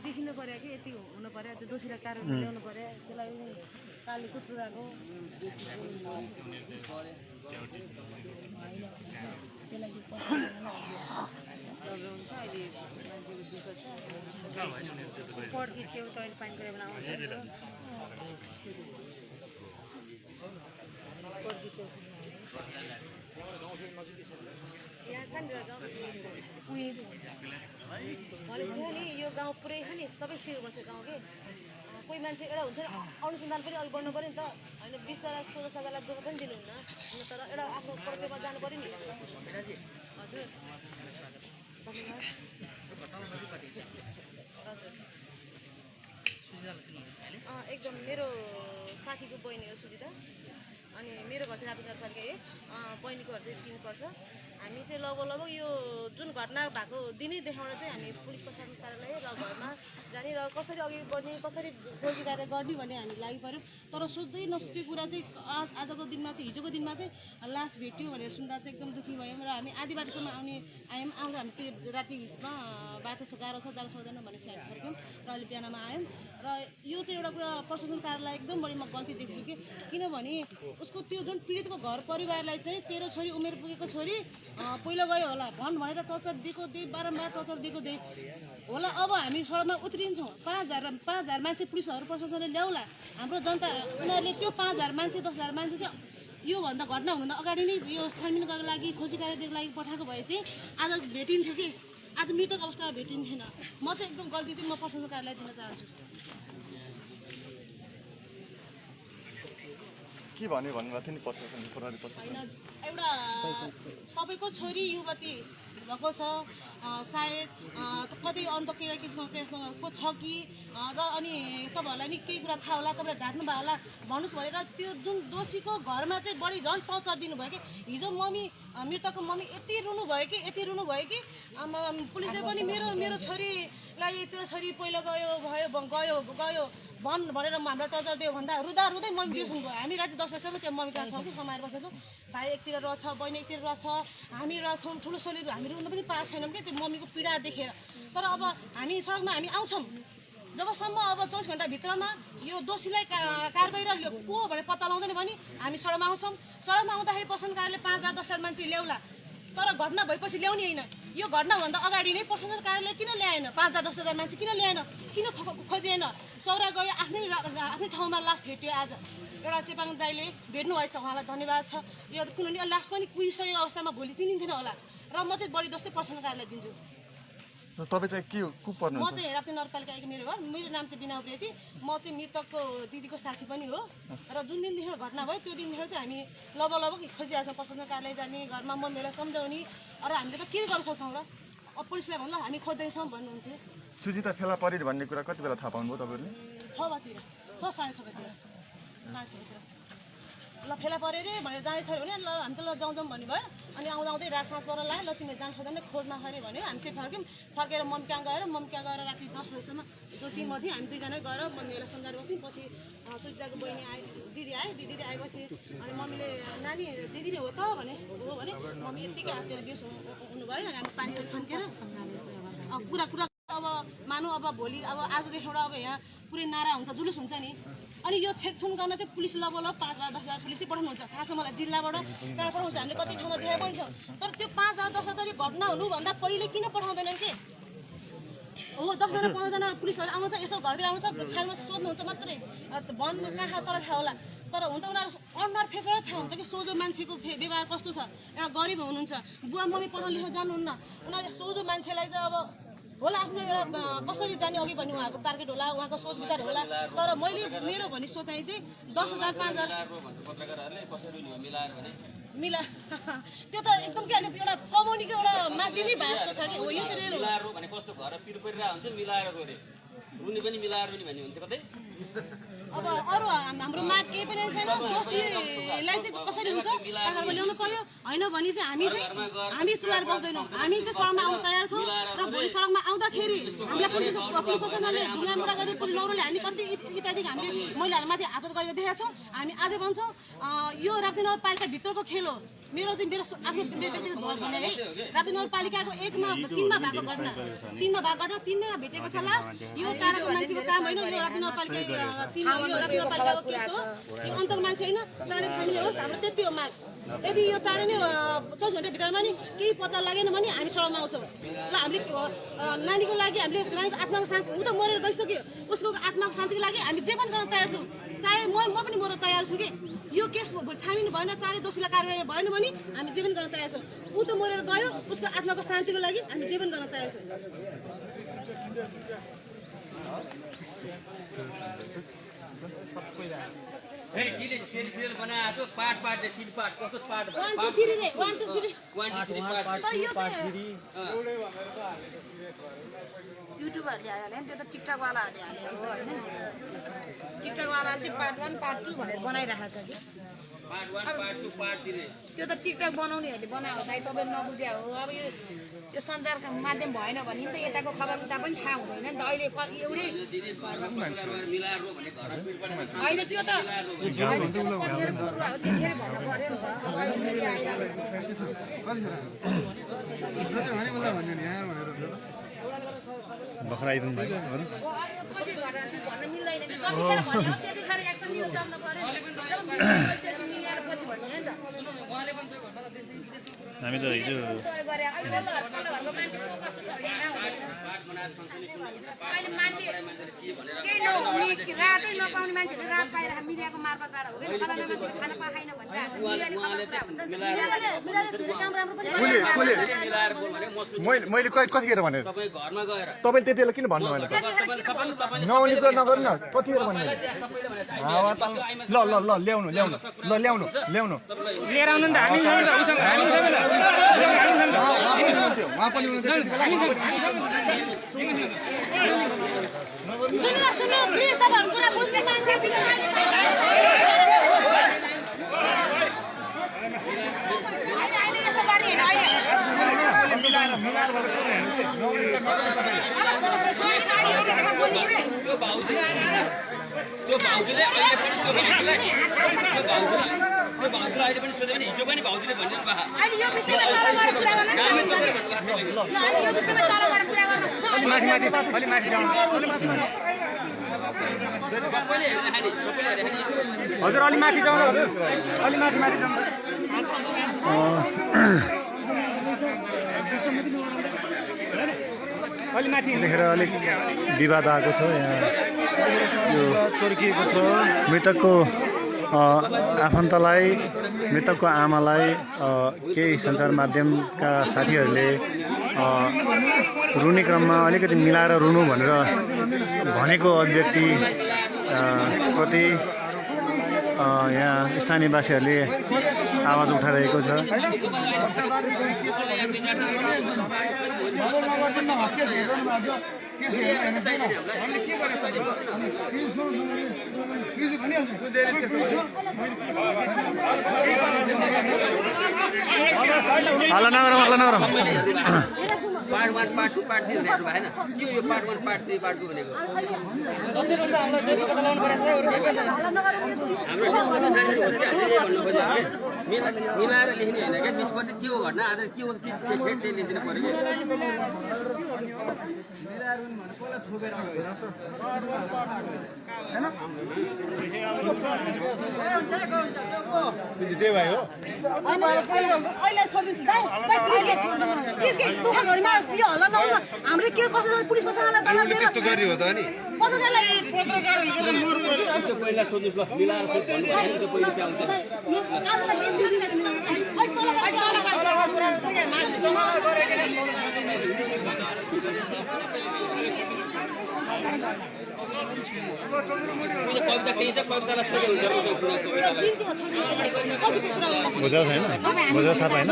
F: देखिनु पर्यो कि यति हुनु पर्यो, त्यो दोषीलाई कारण ल्याउनु पर्यो, त्यसलाई काली कुत्रुराको हुन्छ। अहिले मान्छेको दुःख छ, पड्की च्याउ त अहिले पानी परेर आउँछ, पड्की च्याउ यहाँ कहाँनिर भनेको नि यो गाउँ पुरै छ नि, सबै सिर बस्यो गाउँ के। कोही मान्छे एउटा हुन्छ अनुसन्धान पनि अलिक गर्नु पऱ्यो नि त, होइन 20 16 जोग पनि दिनुहुन्न, तर एउटा आफ्नो कर्तव्यमा जानु पऱ्यो नि। हजुर एकदम मेरो साथीको बहिनी हो सुजिता, अनि मेरो घर चाहिँ राप्ती नगरपालिका 1, बहिनीको घर चाहिँ 3 पर्छ। हामी चाहिँ लगभग यो जुन घटना भएको दिनै देखाउन चाहिँ हामी पुलिस प्रशासन कार्यालय र घरमा जाने र कसरी अघि बढ्ने, कसरी खोजी कार्य गर्ने भन्ने हामी लागि पऱ्यो। तर सोच्दै नसोचेको कुरा चाहिँ आजको दिनमा चाहिँ, हिजोको दिनमा चाहिँ लास भेट्यो भनेर सुन्दा चाहिँ एकदम दुःखी भयौँ। र हामी आधी बाटोसम्म आउँदा हामी त्यो रातिमा बाटो गाह्रो छ, जान सक्दैन भनेपछि हामी फर्क्यौँ र अहिले बिहानमा आयौँ। र यो चाहिँ एउटा कुरा प्रशासन कार्यालय एकदम बढी म गल्ती देख्छु कि, किनभने उसको त्यो जुन पीडितको घर परिवारलाई चाहिँ तेरो छोरी उमेर पुगेको छोरी पहिला गयो होला भनेर टर्चर दिएको बारम्बार टर्चर दिएको होला। अब हामी सडकमा उत्रिन्छौँ, 5,000 मान्छे पुलिसहरू प्रशासनले ल्याउला, हाम्रो जनता उनीहरूले त्यो 5,000 मान्छे 10,000 मान्छे चाहिँ योभन्दा घटना हुनुभन्दा अगाडि नै यो छानबिनको लागि खोजी कार्यको लागि पठाएको भए चाहिँ आज भेटिन्थ्यो कि, आज मृतक अवस्थामा भेटिन्थेन। म चाहिँ एकदम गल्ती चाहिँ म प्रशासन कार्यालय दिन चाहन्छु।
H: के भन्नुभएको थियो नि प्रशासन प्रहरी प्रशासन?
F: एउटा तपाईँको छोरी युवती भएको छ, सायद कतै अन्त केहीसँग को छ कि, र अनि तपाईँहरूलाई नि केही कुरा थाहा होला, तपाईँलाई ढाँट्नु भयो होला भन्नुहोस् भनेर त्यो जुन दोषीको घरमा चाहिँ बढी झन् टर्चर दिनुभयो कि। हिजो मृतकको मम्मी यति रुनुभयो कि पुलिसले पनि मेरो छोरीलाई तेरो छोरी पहिला गयो भनेर हामीलाई टर्चर दियो भन्दा रुँदै मम्मी बिर्सनु भयो। हामी राति 10 बजीसम्म त्यो मम्मी कहाँ छौँ कि समाएर बसेको, भाइ एकतिर रहेछ, बहिनी एकतिर रहेछ, हामी रहेछौँ, ठुलो छोरीहरू हामी रुन पनि पाएको छैनौँ कि त्यो मम्मीको पीडा देखेर। तर अब हामी सडकमा हामी आउँछौँ जबसम्म अब 24 घन्टाभित्रमा यो दोषीलाई कारबाही र यो को भनेर पत्ता लगाउँदैन भने हामी सडकमा आउँछौँ। सडकमा आउँदाखेरि प्रशासन कार्यालयले 5,000 10,000 मान्छे ल्याउला, तर घटना भएपछि ल्याउने होइन। यो घटनाभन्दा अगाडि नै प्रशासन कार्यालय किन ल्याएन? 5,000-10,000 मान्छे किन ल्याएन? किन खोजिएन? सौरा गयो, आफ्नै ठाउँमा लास भेट्यो। आज एउटा चेपाङ दाइले भेट्नु भएछ, उहाँलाई धन्यवाद छ। यो किनभने लास पनि कुहिसकेको अवस्थामा भोलि चिनिन्थेन होला। र म चाहिँ बढी जस्तै प्रशासन कार्यालय दिन्छु।
H: तपाईँ चाहिँ के को
F: म
H: पर्नुहुन्छ?
F: चाहिँ राप्ती नगरपालिका एक मेरो घर, मेरो नाम चाहिँ बिना उप्रेती। म चाहिँ मृतकको दिदीको साथी पनि हो। र जुन दिनदेखि घटना भयो त्यो दिनदेखि चाहिँ हामी लगभग खोजिरहेको छौँ। प्रशासन कार्यालय जाने, घरमा मम्मीलाई सम्झाउने। अरू हामीले त के गर्न सक्छौँ र? अब पुलिसलाई भन्नु हामी खोज्दैछौँ भन्नुहुन्थ्यो।
H: सुजिता फेला परे भन्ने कुरा कति बेला थाहा पाउनुभयो तपाईँहरूले?
F: 6 बजीतिर, 6:30 बजीतिर, 6:30 ल फेला पऱ्यो अरे भनेर जाँदै थियो भने ल हामी त ल जाउँ भन्नुभयो। अनि आउँदै रात साँझ पर्न लाग्यो। ल तिमीहरू जान सक्दैन, खोज्न खरे भन्यो। हामी चाहिँ फर्केर मम्मी कहाँ गएर राति 10 बजीसम्म त्यो टिममध्ये हामी दुईजना गएर मम्मीहरूलाई सम्झाएर बस्यौँ। पछि सुजिताको बहिनी आयो, दिदी आएपछि अनि मम्मीले नानी दिदी नै हो त भने मम्मी यत्तिकै हातेर बेस हुनुभयो। अनि हामी पानी छन्केर कुरा अब मानौँ अब भोलि अब आजदेखि एउटा अब यहाँ पुरै नारा हुन्छ, जुलुस हुन्छ नि। अनि यो छेकछुन गर्न चाहिँ पुलिस लगभग 5,000-10,000 पुलिसै पठाउनुहुन्छ। थाहा छ मलाई, जिल्लाबाट कहाँ पठाउँछ हामीले कति ठाउँमा देखाइ पनि छ। तर त्यो 5,000-10,000 घटना हुनुभन्दा पहिले किन पठाउँदैनन् के हो? 10जना 15जना पुलिसहरू आउँछ, यसो घरतिर आउँछ, छानमा सोध्नुहुन्छ मात्रै। वन कहाँ तल थाहा होला। तर हुन त उनीहरू अनुहार फेसबाट थाहा हुन्छ कि सोझो मान्छेको व्यवहार कस्तो छ। एउटा गरिब हुनुहुन्छ, बुवा मम्मी पढाउन लेख्न जानुहुन्न। उनीहरूले सोझो मान्छेलाई चाहिँ अब होला आफ्नो एउटा कसरी जाने अघि भन्ने उहाँको टार्गेट होला, उहाँको सोच विचार होला। तर मेरो भन्ने सोचाइ चाहिँ 10,000 5,000 मिला त्यो त एकदम के एउटा कमाउनेको एउटा माध्यमै भए जस्तो छ कि हो। यो त रेल हो
C: भने कस्तो घर पिर परिरहेको हुन्छ, मिलाएर गरे रुनी पनि मिलाएर रुनी भन्ने हुन्छ कतै।
F: अब अरू हाम्रो माग केही पनि छैन। दोषीलाई चाहिँ कसरी हुन्छ आधारमा ल्याउनु पर्यो होइन भने चाहिँ हामी चुलाएर बस्दैनौँ। हामी चाहिँ सडकमा आउन तयार छौँ। र भोलि सडकमा आउँदाखेरि हामीलाई पुलिस प्रशासनले ढुङ्गामुढा गरेर पुलिस लौरोले हामी कति इत्यादिको हामीले महिलाहरूमाथि हात गरेको देखाएको छौँ। हामी आजै भन्छौँ यो राप्ती नगरपालिका भित्रको खेल हो। मेरो आफ्नो व्यक्तिगत भने है, राप्ती नगरपालिकाको 3मा भएको घटना 3मा भेटेको छ लास। यो टाढाको मान्छेको काम होइन, यो राप्ती नगरपालिका 3 हो। यो राप्ती नगरपालिकाको केस हो, यो अन्तको मान्छे होइन। चाँडै थामिने होस्, हाम्रो त्यति हो माग। यदि यो चाँडै नै 24 घन्टाभित्रमा नि केही पत्ता लागेन भने हामी सडकमा आउँछौँ। ल हामीले नानीको लागि हामीले नानीको आत्माको शान्ति, ऊ त मरेर गइसक्यो, उसको आत्माको शान्तिको लागि हामी जे पनि गर्न तयार छौँ। चाहे म पनि मर्न तयार छु कि यो केस छानिनु भएन, चाँडै दोषीलाई कारवाही भएन भने हामी जे पनि गर्न तयार छौँ। ऊ त मरेर गयो, उसको आत्माको शान्तिको लागि हामी जे पनि गर्न तयार छौँ।
I: युट्युबहरूले हाल्यो भने त्यो त टिकटकवालाहरूले हाल्यो हो होइन। टिकटकवालाले चाहिँ पार्ट 1 पार्ट 2 भनेर बनाइरहेको छ कि त्यो त टिकटक बनाउनेहरूले बनाएको सायद तपाईँले नबुझ्या हो। अब यो सञ्चारको माध्यम भएन भने त यताको खबर उता पनि थाहा हुँदैन नि त। अहिले एउटै होइन त्यो त कतिखेर पूर्व हो, त्यतिखेर भन्नु पऱ्यो नि त।
B: भर्खर आइपुग्नु भयो
I: भन्न मिल्दैन कि कतिखेर भन्यो त्यतिखेर एक्सन लिन सक्नु पऱ्यो नि। मिलाएर पछि भन्ने नि त।
B: हामी त हिजो
I: अहिले मान्छे केही नहुने रातै नपाउने मान्छेले रात पाएर मिडियाको मार्फतबाट हो कि फलाना मान्छेले खाना पाएन भनेर
H: मैले कतिखेर भनेर तपाईँले त्यति बेला किन भन्नु भएन? नआउने कुरा नगर्नु न, कतिखेर भन्नु? ल ल ल ल्याउनु ल्याउनु ल ल्याउनु ल्याउनु
G: लिएर आउनु नि त। हामी
H: उहाँ पनि
F: सुन्नु प्लिज, तपाईँहरू कुरा बुझ्ने मान्छे
C: अहिले पनि सोध्यो भने हिजो पनि भाउजूले भन्नु
I: अहिले यो विषयमा तल गएर कुरा गर्न अहिले यो विषयमा तल गएर कुरा गर्न
G: अलि माथि जाउँ। हजुर अलि माथि जाउँ, अलि माथि जाउँ।
B: यतिखेर अलिक विवाद आएको छ यहाँ यो चर्किएको छ मृतकको आफन्तलाई मृतकको आमालाई केही सञ्चार माध्यमका साथीहरूले रुने क्रममा अलिकति मिलाएर रुनु भनेर भनेको अभिव्यक्ति प्रति यहाँ स्थानीयवासीहरूले आवाज उठाइरहेको छ। हल्ला नगरौँ
J: पार्ट 1 पार्ट 2 पार्ट 3 हेर्नु भएन के यो पार्ट 1 पार्ट 3 पार्ट 2 भनेको हाम्रो मिलाएर लेख्ने होइन क्या त्यसपछि के हो घटना आज के हो त्यही लेखिदिनु पर्यो
F: हाम्रो के कसो पुलिस प्रशासनलाई दबाब दिएर
H: गरी हो त नि
J: पहिला सोध्नुस् ल मिलाएर सोध्नु भन्नु त्यो पहिला क्या कविता केही छ कवितालाई
B: बुझा छैन बुझा थाहा पाएन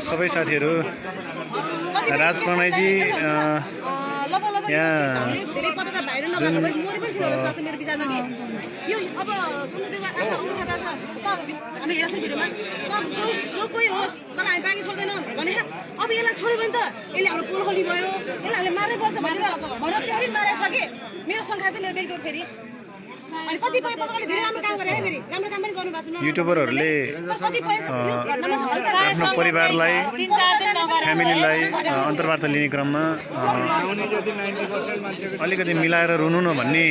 B: सबै साथीहरू राज प्रणयजी यहाँ जुन
F: मेरो विचारमा कि यो अब सुन्नुदेवा हामी हेर्छौँ भिडियोमा जो कोही होस् तर हामी बाँकी छोड्दैनौँ भने अब यसलाई छोड्यो भने त यसले हाम्रो पुल खोली भयो यसलाई हामीले मार्नै पर्छ भनेर त्यो पनि मारेको छ कि मेरो सङ्ख्या चाहिँ मेरो व्यक्तिगत फेरि अनि कतिपय पत्रकारले धेरै राम्रो काम गरे है फेरि राम्रो काम पनि गर्नुभएको छ
B: युट्युबरहरूले आफ्नो परिवारलाई फ्यामिलीलाई अन्तर्वार्ता लिने क्रममा अलिकति मिलाएर रुनु न भन्ने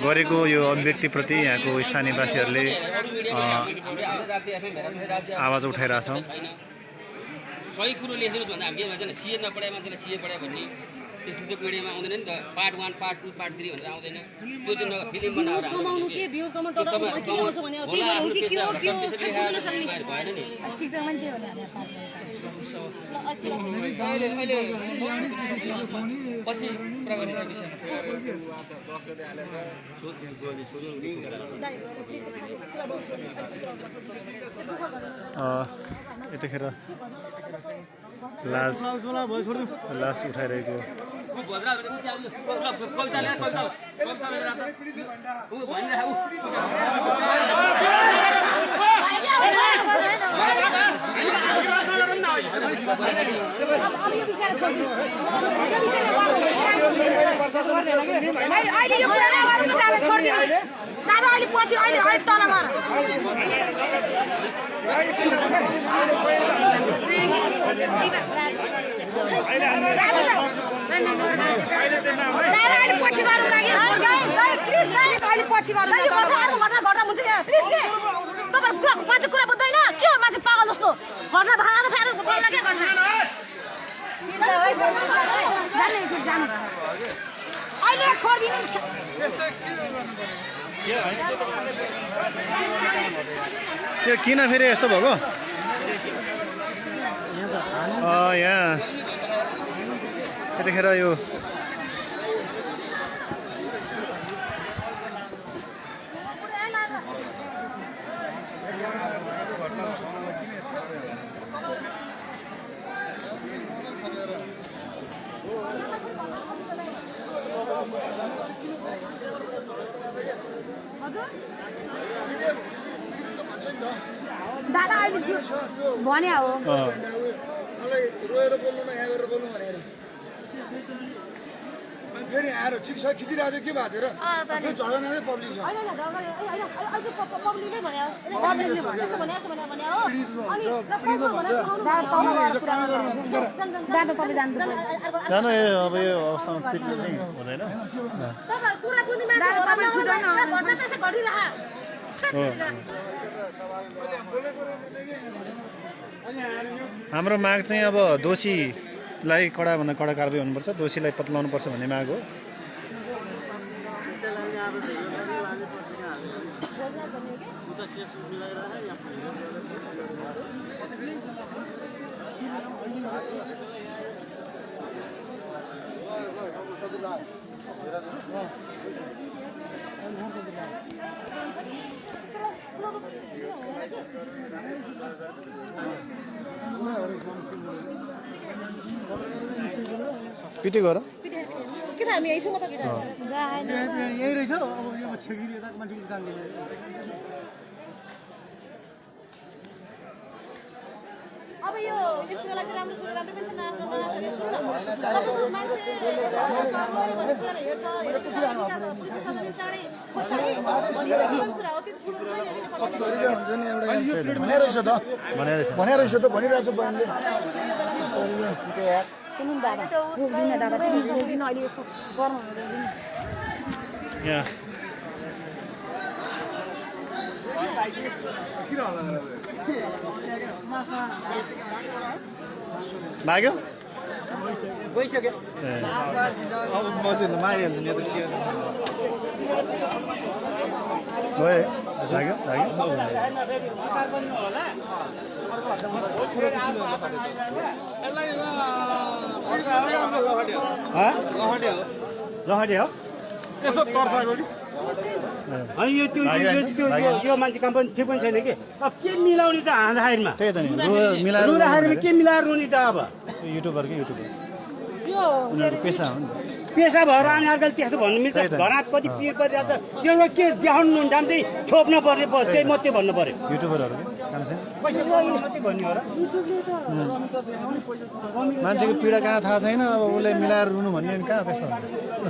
B: गरेको यो अभिव्यक्तिप्रति यहाँको स्थानीयवासीहरूले आवाज उठाइरहेछ।
J: सही कुरो लेखिदिनुहोस् भन्दा हामी के भन्छ सिए नपढाए मान्छेलाई सिए पढायो भन्ने त्यो मिडियामा आउँदैन नि त पार्ट 1 पार्ट 2 पार्ट 3 भनेर आउँदैन त्यो चाहिँ फिल्म बनाएर
F: कमाउनु के भ्युज कमाउनु टक्क के आउँछ भने अब के गर्नु के हो बुझ्न सक्ने
J: भएन नि
F: टिकटक मान्छे हो नि
J: पछि कुरा गर्ने विषयमा
B: यतिखेर लास उठाइरहेको
F: कुरा बुझ्दैन के हो मान्छे पागल जस्तो घरमा भागा फेर बोल्न के गर्ने अहिले छोडिदिनु
B: त्यो किन फेरि यस्तो भएको यहाँ यतिखेर यो
F: दादा अहिले भने हो
H: मलाई रोएर बोल्नु न यहाँ गरेर बोल्नु भनेर
K: फेरि आएर ठिक छ खिचिरहेको के भएको थियो र झगडा पब्लिक छ
F: पब्लिकले भने
B: जानु अब यो अवस्थामा पिट्नु चाहिँ हुँदैन हाम्रो माग चाहिँ अब दोषीलाई कडाभन्दा कडा कारबाही हुनुपर्छ दोषीलाई पत्लाउनुपर्छ भन्ने माग हो पिटेको र
F: किन हामी यही छौँ त
K: यही रहेछ अब यो छेकिरी यता मान्छेको जान्दैन
F: अब यो कुरालाई चाहिँ राम्रो पेन्सन
K: भनेरहेछ त भनिरहेछ बहिनीले
I: सुन्नु दादा रोक्दिनँ दादा प्लिज रोक्दिनँ अहिले यस्तो गर्नु रोक्दिनँ
B: लाग्यो
H: गइसक्यो अब मसित मारिहाल्नु नि त के
B: गए लाग्यो लहटे हो
H: यसो तर्सा गरी
L: अनि यो मान्छे काम पनि ठिक पनि छैन कि अब के मिलाउने त हाँदाखेरिमा
B: त्यही त नि मिलाएर
L: रुँदाखेरि के मिलाएर रुने त अब
B: युट्युबरकै युट्युबर उनीहरूको पेसा हो नि
L: पेसा भएर अनि अर्काले त्यस्तो भन्नु मिल्छ घरमा कति पिर परिरहेको छ त्यो के देखाउनु नाम चाहिँ छोप्न पर्ने त्यही मात्रै भन्नु पर्यो
B: युट्युबरहरूको काम छैन
L: पैसा मात्रै भन्ने हो र
B: मान्छेको पीडा कहाँ थाहा छैन अब उसले मिलाएर रुनु भन्ने कहाँ त्यस्तो हुन्छ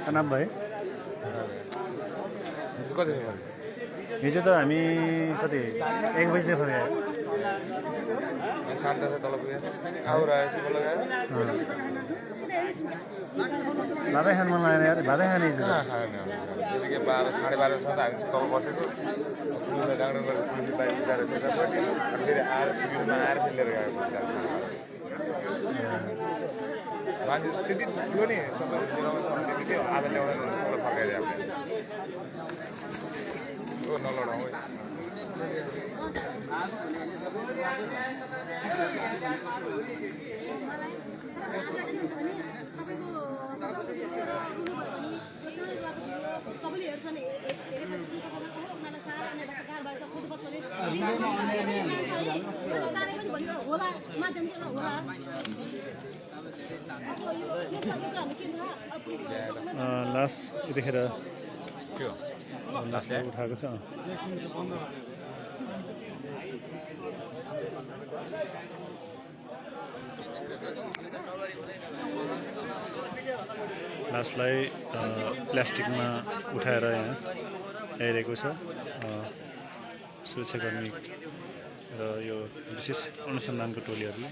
B: तनाव भयो हिजो त हामी कति 1 बजीदेखि गयो
M: 10:30 तल पुग्यो आउर आएपछि बल्ल गयो
B: भातै खानु मन लागेन यार भातै खाने
M: त्यतिकै 12:30 सम्म हामी तल बसेको डाँडो गरेर पुलिस बाइक गएर यतापट्टि अनि फेरि आएर सिभिलमा आएर फेरि लिएर गएको मान्छे त्यति थियो नि सबै ल्याउँदैन त्यति थियो आधा ल्याउँदैन सबलाई फर्काइदियो हामीले नलडाउँ
F: सबैले हेर्छ नि होला माध्यम होला
B: लास्ट यतिखेर लास्ट उठाएको छ लासलाई प्लास्टिकमा उठाएर यहाँ ल्याइरहेको छ सुरक्षाकर्मी र यो विशेष अनुसन्धानको टोलीहरूले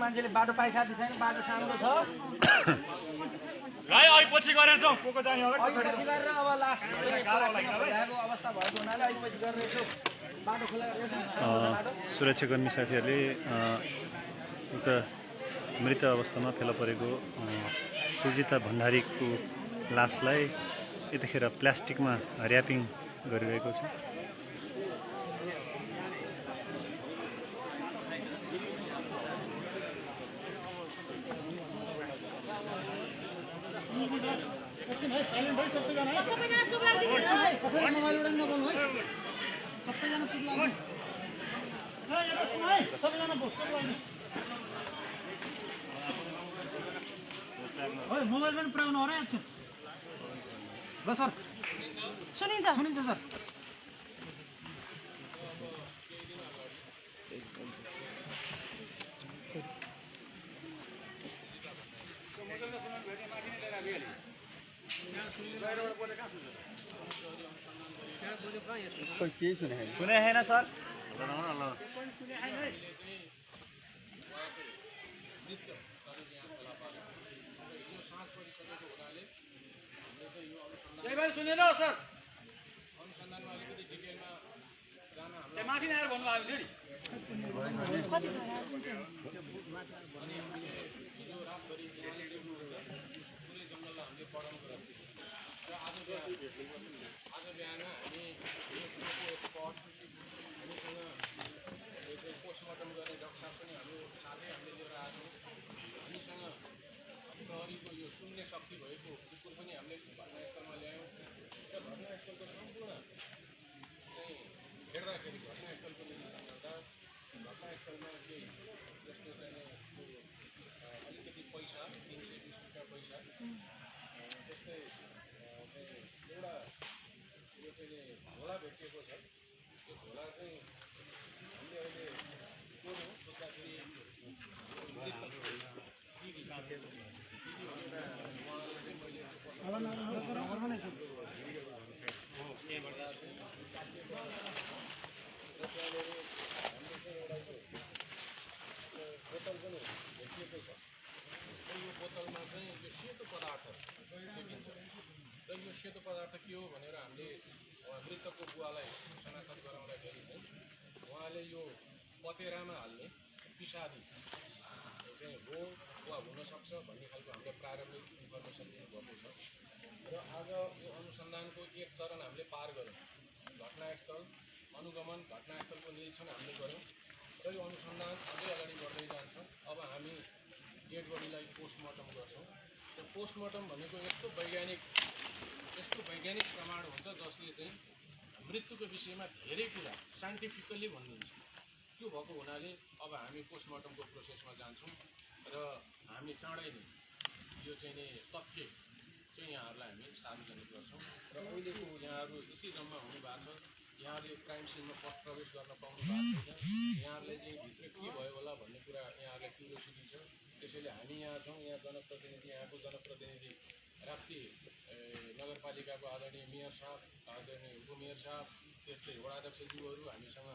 D: मान्छेले बाटो पाइसकेको छैन, बाटो सानो छ।
H: ल अहिले पछि गरेर जाउँ को जाने अगाडि
D: अहिले पछि गरेर अब लास्ट भइरहेको अवस्था भएको हुनाले अहिले पछि गरेर यसो बाटो खुला गरेर
B: सुरक्षाकर्मी साथीहरूले उक्त मृत अवस्थामा फेला परेको सुजिता भण्डारीको लासलाई यतिखेर प्लास्टिकमा र्यापिङ गरिरहेको छ।
K: साइलेन्ट है सबैजना है सबैजना चुप लाग्दिनु है कसैले मोबाइलबाट नबोल्नु है सबैजना चुप लाग्नु है यहाँ सुन है सबैजना चुप लाग्नु ओइ मोबाइल पनि पुऱ्याउनु हो र एकछिन ल सर सुनिन्छ सर
H: केही सुने
B: छैन सर।
D: त्यही भएर सुनेन सर अनुसन्धानमा अलिकति डिटेलमा जान हाम्रो माथि आएर भन्नुभएको थियो आज बिहान हामी हामीसँग पोस्टमार्टम गर्ने डाक्टर साहब पनि हाम्रो साथै हामीले लिएर आएको हामीसँग प्रहरीको यो सुन्ने शक्ति भएको कुकुर पनि हामीले घटनास्थलमा ल्यायौँ र घटनास्थलको सम्पूर्ण चाहिँ हेर्दाखेरि घटनास्थलको निरीक्षण गर्दा घटनास्थलमा चाहिँ जस्तो चाहिँ अलिकति पैसा 320 रुपियाँ पैसा त्यस्तै एउटा यो चाहिँ झोला भेटिएको छ। त्यो झोला चाहिँ हामीले अहिले सोध्यौँ सोद्धाखेरि बोतल पनि भेटिएको छ र यो बोतलमा चाहिँ यो सेतो पदार्थ देखिन्छ र यो सेतो पदार्थ के हो भनेर हामीले मृतकको बुवालाई शनाख्त गराउँदाखेरि चाहिँ उहाँले यो पतेरामा हाल्ने पिसादी चाहिँ हो वा हुनसक्छ भन्ने खालको हामीले प्रारम्भिक इन्फर्मेसन दिनुभएको छ र आज यो अनुसन्धानको एक चरण हामीले पार गऱ्यौँ। घटनास्थल अनुगमन घटनास्थलको निरीक्षण हामीले गऱ्यौँ र यो अनुसन्धान अझै अगाडि बढ्दै जान्छ। अब हामी डेड बडीलाई पोस्टमार्टम गर्छौँ। र पोस्टमार्टम भनेको यस्तो वैज्ञानिक प्रमाण हुन्छ जसले चाहिँ मृत्युको विषयमा धेरै कुरा साइन्टिफिकल्ली भनिदिन्छ। त्यो भएको हुनाले अब हामी पोस्टमार्टमको प्रोसेसमा जान्छौँ र हामी चाँडै नै यो चाहिँ नि तथ्य चाहिँ यहाँहरूलाई हामी सार्वजनिक गर्छौँ। र अहिलेको यहाँहरू यति जम्मा हुनुभएको छ, यहाँहरूले क्राइम सिनमा प्रवेश गर्न पाउनु भएको छैन, यहाँहरूले चाहिँ भित्र के भयो होला भन्ने कुरा यहाँहरूलाई क्युरियोसिटी छ। त्यसैले हामी यहाँ छौँ। यहाँ जनप्रतिनिधि यहाँको जनप्रतिनिधि राप्ती नगरपालिकाको आदरणीय मेयर साहब, आदरणीय उपमेयर साहब, त्यस्तै वडाध्यक्षज्यूहरू, हामीसँग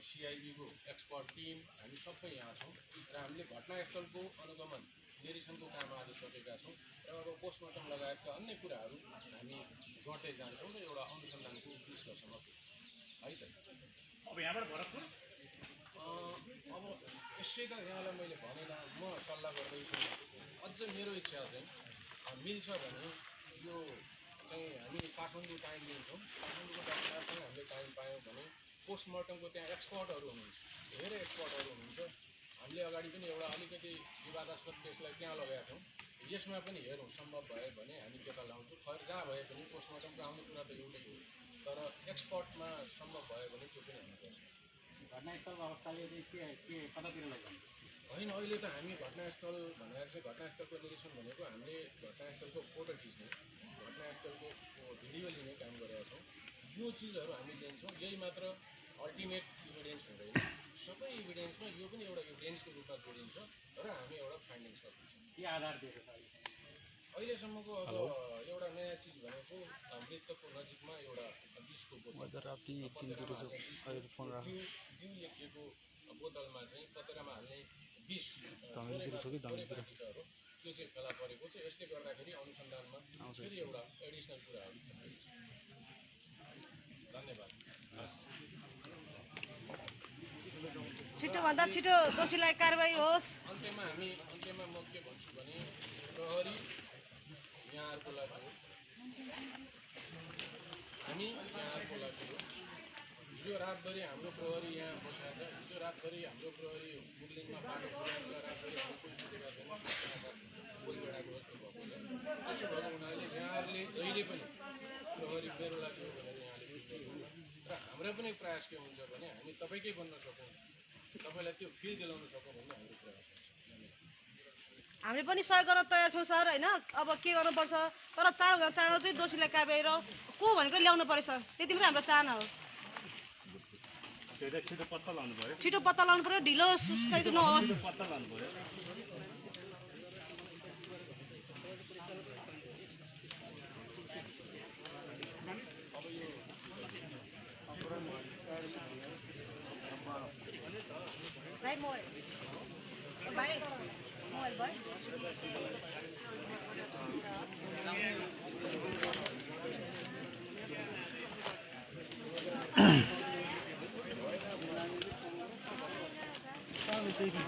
D: सिआइबीको एक्सपर्ट टिम, हामी सबै यहाँ छौँ र हामीले घटनास्थलको अनुगमन निरीक्षणको काम आज सकेका छौँ र अब पोस्टमार्टम लगायतका अन्य कुराहरू हामी गर्दै जान्छौँ र एउटा अनुसन्धानको निष्कर्षमा है त।
H: अब यहाँबाट भरतपुर
C: अब यसै त यहाँलाई मैले भनेन, म सल्लाह गर्दैछु। अझ मेरो इच्छा चाहिँ मिल्छ भने यो चाहिँ हामी काठमाडौँ टाइम लिन्छौँ। काठमाडौँको डाक्टरसँग हामीले टाइम पायौँ भने पोस्टमार्टमको त्यहाँ एक्सपर्टहरू हुनुहुन्छ, धेरै एक्सपर्टहरू हुनुहुन्छ। हामीले अगाडि पनि एउटा अलिकति विवादास्पद केसलाई त्यहाँ लगाएका थियौँ। यसमा पनि हेरौँ, सम्भव भयो भने हामी त्यता लाउँछौँ। खैर जहाँ भए पनि पोस्टमार्टमको आउने कुरा त एउटै हो, तर एक्सपर्टमा सम्भव भयो भने त्यो पनि हामी गर्छौँ।
L: घटनास्थलको अवस्थाले के कतातिर लैजान्छ
C: होइन, अहिले त हामी घटनास्थल भनेर चाहिँ घटनास्थलको निरीक्षण भनेको हामीले घटनास्थलको फोटो खिच्ने, घटनास्थलको भिडियो लिने काम गरेका छौँ। यो चिजहरू हामी लिन्छौँ। यही मात्र अल्टिमेट इभिडेन्स हुँदैन, सबै इभिडेन्समा यो पनि एउटा इभिडेन्सको रूपमा जोडिन्छ र हामी एउटा फाइन्डिङ्स गर्छौँ।
L: के आधार दिएको छ
C: अहिलेसम्मको अब एउटा नयाँ चिज भनेको मृतकको नजिकमा एउटा विषको बोतल बिउ लेखिएको बोतलमा चाहिँ पतेरामा हाल्ने
D: 20 त्यो चाहिँ फेला परेको छ। यसले गर्दाखेरि अनुसन्धानमा फेरि एउटा एडिसनल कुराहरू धन्यवाद।
F: छिटोभन्दा छिटो दोषीलाई कारबाही होस्।
D: अन्त्यमा म के भन्छु भने प्रहरी यहाँहरूको लागि हो, हामी यहाँहरूको लागि हो। हिजो रातभरि हाम्रो प्रहरी यहाँ बसेर हिजो रातभरि हाम्रो प्रहरी मुगलिङमा बाटो खोलेर रातभरि हाम्रो पुलिस कोहीबेडाको जस्तो भएको छ। त्यसो भएको हुनाले यहाँहरूले जहिले पनि प्रहरी मेरो लागि हो भनेर यहाँले बुझ्नु र हाम्रो पनि प्रयास के हुन्छ भने हामी तपाईँकै बन्न सकौँ, तपाईँलाई त्यो फिल दिलाउन सकौँ भन्ने हाम्रो प्रयास हुन्छ।
F: हामीले पनि सहयोग गर्न तयार छौँ सर होइन। अब के गर्नुपर्छ तर चाँडो चाँडो चाहिँ दोषीलाई कारबाही र को भनेको ल्याउनु परेछ, त्यति मात्रै हाम्रो चाहना हो। छिटो पत्ता लाउनु पर्यो, ढिलो सुस्ती नहोस्।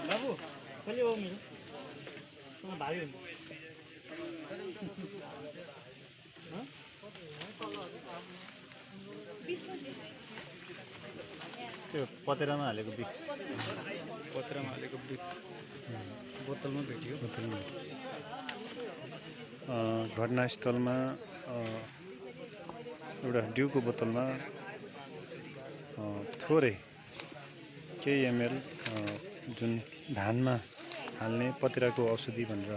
K: बाबु कहिले हो मेरो भारी हुन्छ
B: त्यो पतेरामा हालेको बिख
K: बोतलमा भेटियो।
B: घटनास्थलमा एउटा ड्युको बोतलमा थोरै केही एमएल जुन धानमा हाल्ने पतेराको औषधि भनेर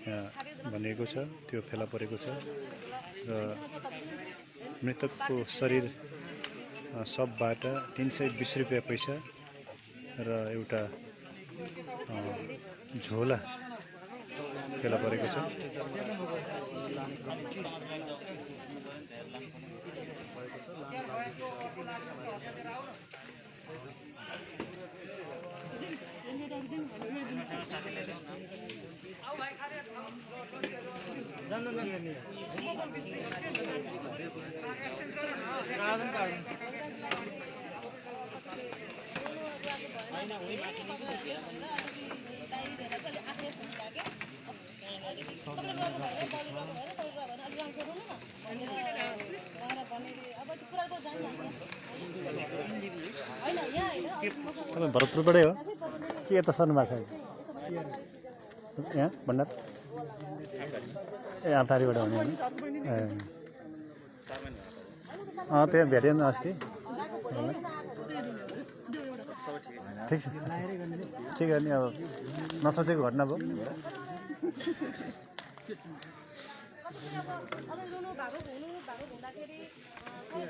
B: यहाँ भनिएको छ त्यो फेला परेको छ र मृतकको शरीर सबबाट 320 रुपियाँ पैसा र एउटा झोला फेला परेको छ। भरतपुरबाटै हो के यता सर्नु भएको छ यहाँ भण्डार ए आँटारीबाट हुने होइन त्यहाँ भेटेन अस्ति। ठिक छ के गर्ने अब नसोचेको घटना भयो।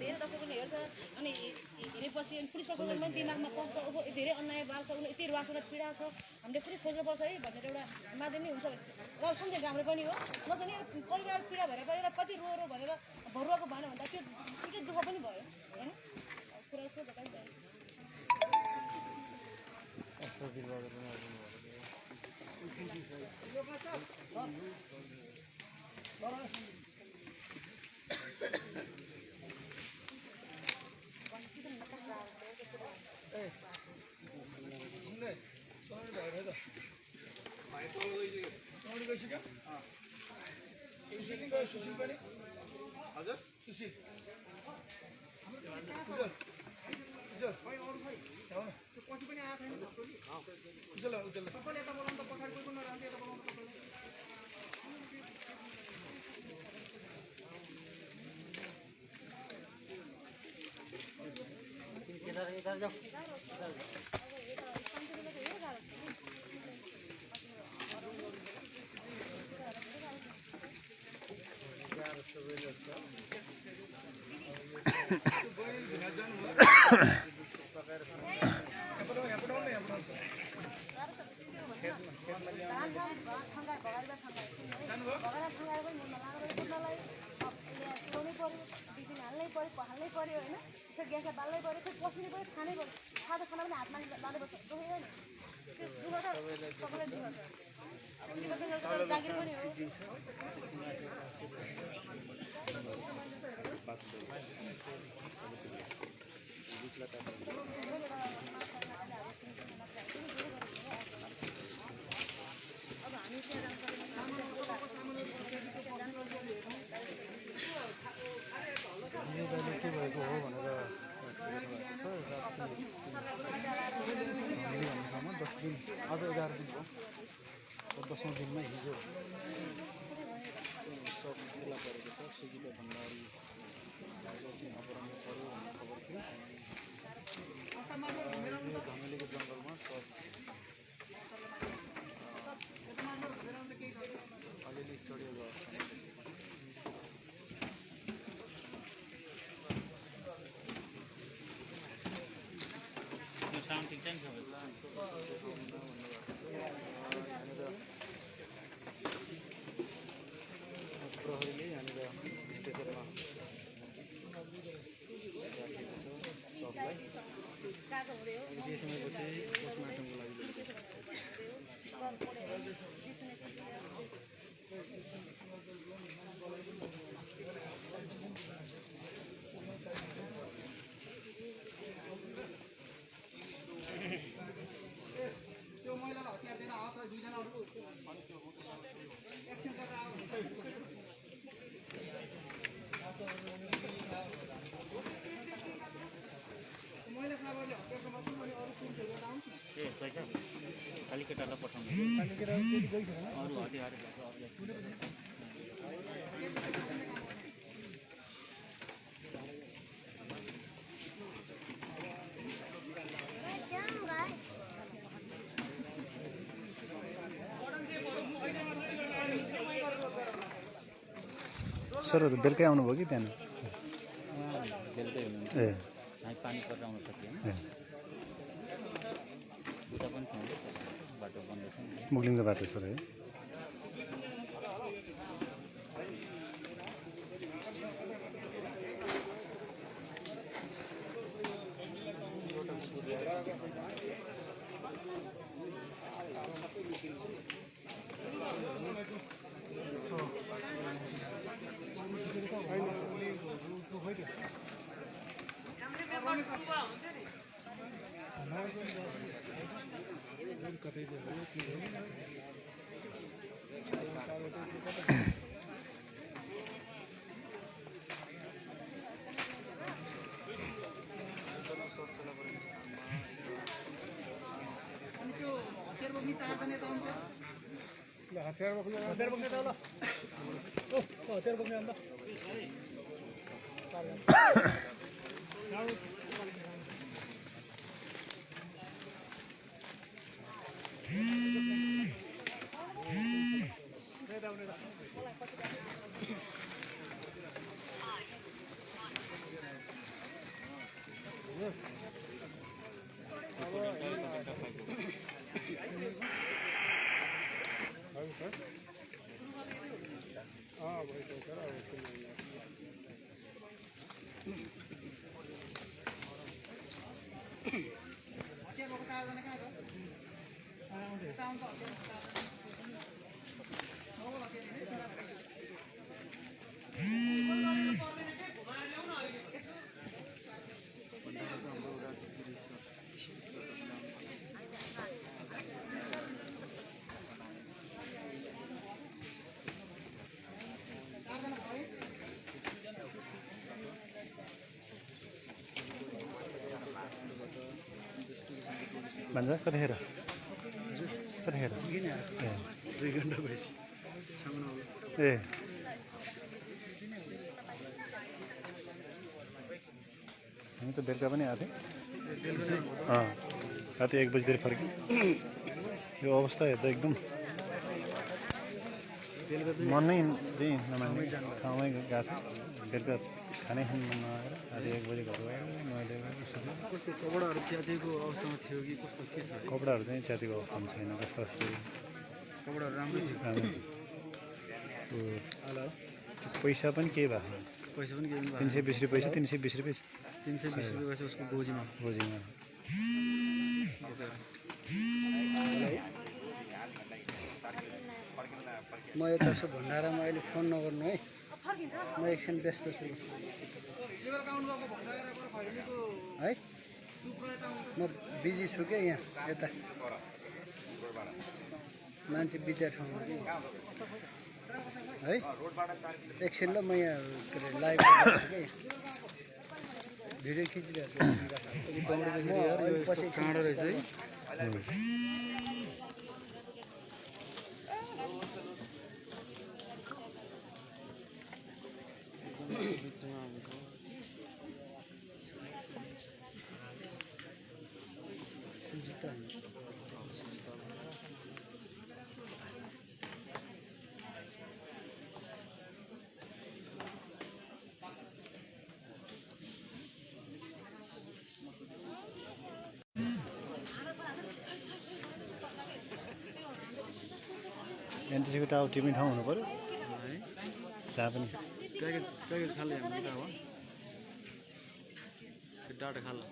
F: धेरै दर्शकले हेर्छ अनि हेरेपछि पुलिस प्रशासन पनि दिमागमा पर्छ धेरै अन्याय भएको छ, उनीहरू यति रुवासँग पीडा छ, हामीले फेरि खोज्नुपर्छ है भनेर एउटा माध्यमै हुन्छ र सम्झेको हाम्रो पनि हो। नत्र नि परिवार पीडा भएर पनि कति रो भनेर भरुवाको भएन भन्दा त्यो दुइटै दुःख पनि भयो होइन। कुरा खोज्दा पनि भयो। हाल्नै पर्यो होइन, ग्यासलाई बाल्नै पर्यो, फेरि पसिनै पर्यो, खानै पर्यो, खाना पनि हातमा लानुपर्छ। जागिर पनि हो अब हामी
K: के भएको हो भनेर हामीसम्म 10 दिन आज 11 दिन भयो 10औं दिनमा हिजो सब फेला परेको छ सुजिता भण्डारी चाहिँ अपराह्न पऱ्यो भन्ने खबर थियो धमेलीको जङ्गलमा सब अलिअलि सडियो गयो
J: साउन्ड ठिक छ नि
K: प्रहरीले यहाँनिर स्टेसनमा राखेको छ सबलाई केही समयपछि पोस्टमार्टमको लागि
L: त्यो महिलालाई हतियार दिएर आउँछ दुईजना अरू एक्सन गरेर आउँछ महिला साहबले हतियार समात्नु अनि अरू पुलिसहरू गरेर आउँछ
J: ए पैसा खाली केटालाई पठाउनु अरू हतियार
K: सरहरू बेलुकै आउनुभयो कि बिहान
J: बेलुकै हुनुहुन्छ
K: ए
J: हामी पानी परेर आउन सकिएन उता पनि थियौँ बाटो बन्द छ
K: मुगलिङको बाटो सर है हतियार बोक्ने त ल हतियार बोक्ने अन्त भन्छ कतिखेर कतिखेर ए 2 घन्टा भएपछि ए हामी त बेलुका पनि आएको थियौँ राति 1 बजीतिर फर्क्यौँ यो अवस्था हेर्दा एकदम मनै चाहिँ नमान्ने ठाउँमै गएको थियो बेलुका खानै खानु मन नआएर राति 1 बजी घर गयो मैले कस्तो कपडाहरू च्यातिएको अवस्थामा थियो कि कस्तो के छ कपडाहरू चाहिँ च्यातिएको अवस्थामा छैन कस्तो कपडाहरू राम्रो थियो हेलो पैसा पनि केही भएको पैसा पनि केही 320 रुपैयाँ 320 रुपैयाँ 320 रुपैयाँ उसको गोजीमा
L: म यता छु भण्डारामा अहिले फोन नगर्नु है, म एकछिन व्यस्त छु है, म बिजी छु क्या यहाँ यता मान्छे बित्या ठाउँमा है, एकछिन ल म यहाँ के अरे लाइभ कि भिडियो खिचिरहेको छु। काँडो रहेछ है।
K: एनटिसीको टावर टिप्ने ठाउँ हुनु पऱ्यो जहाँ पनि
L: प्याकेज खाले हाम्रो हो डाटा खाला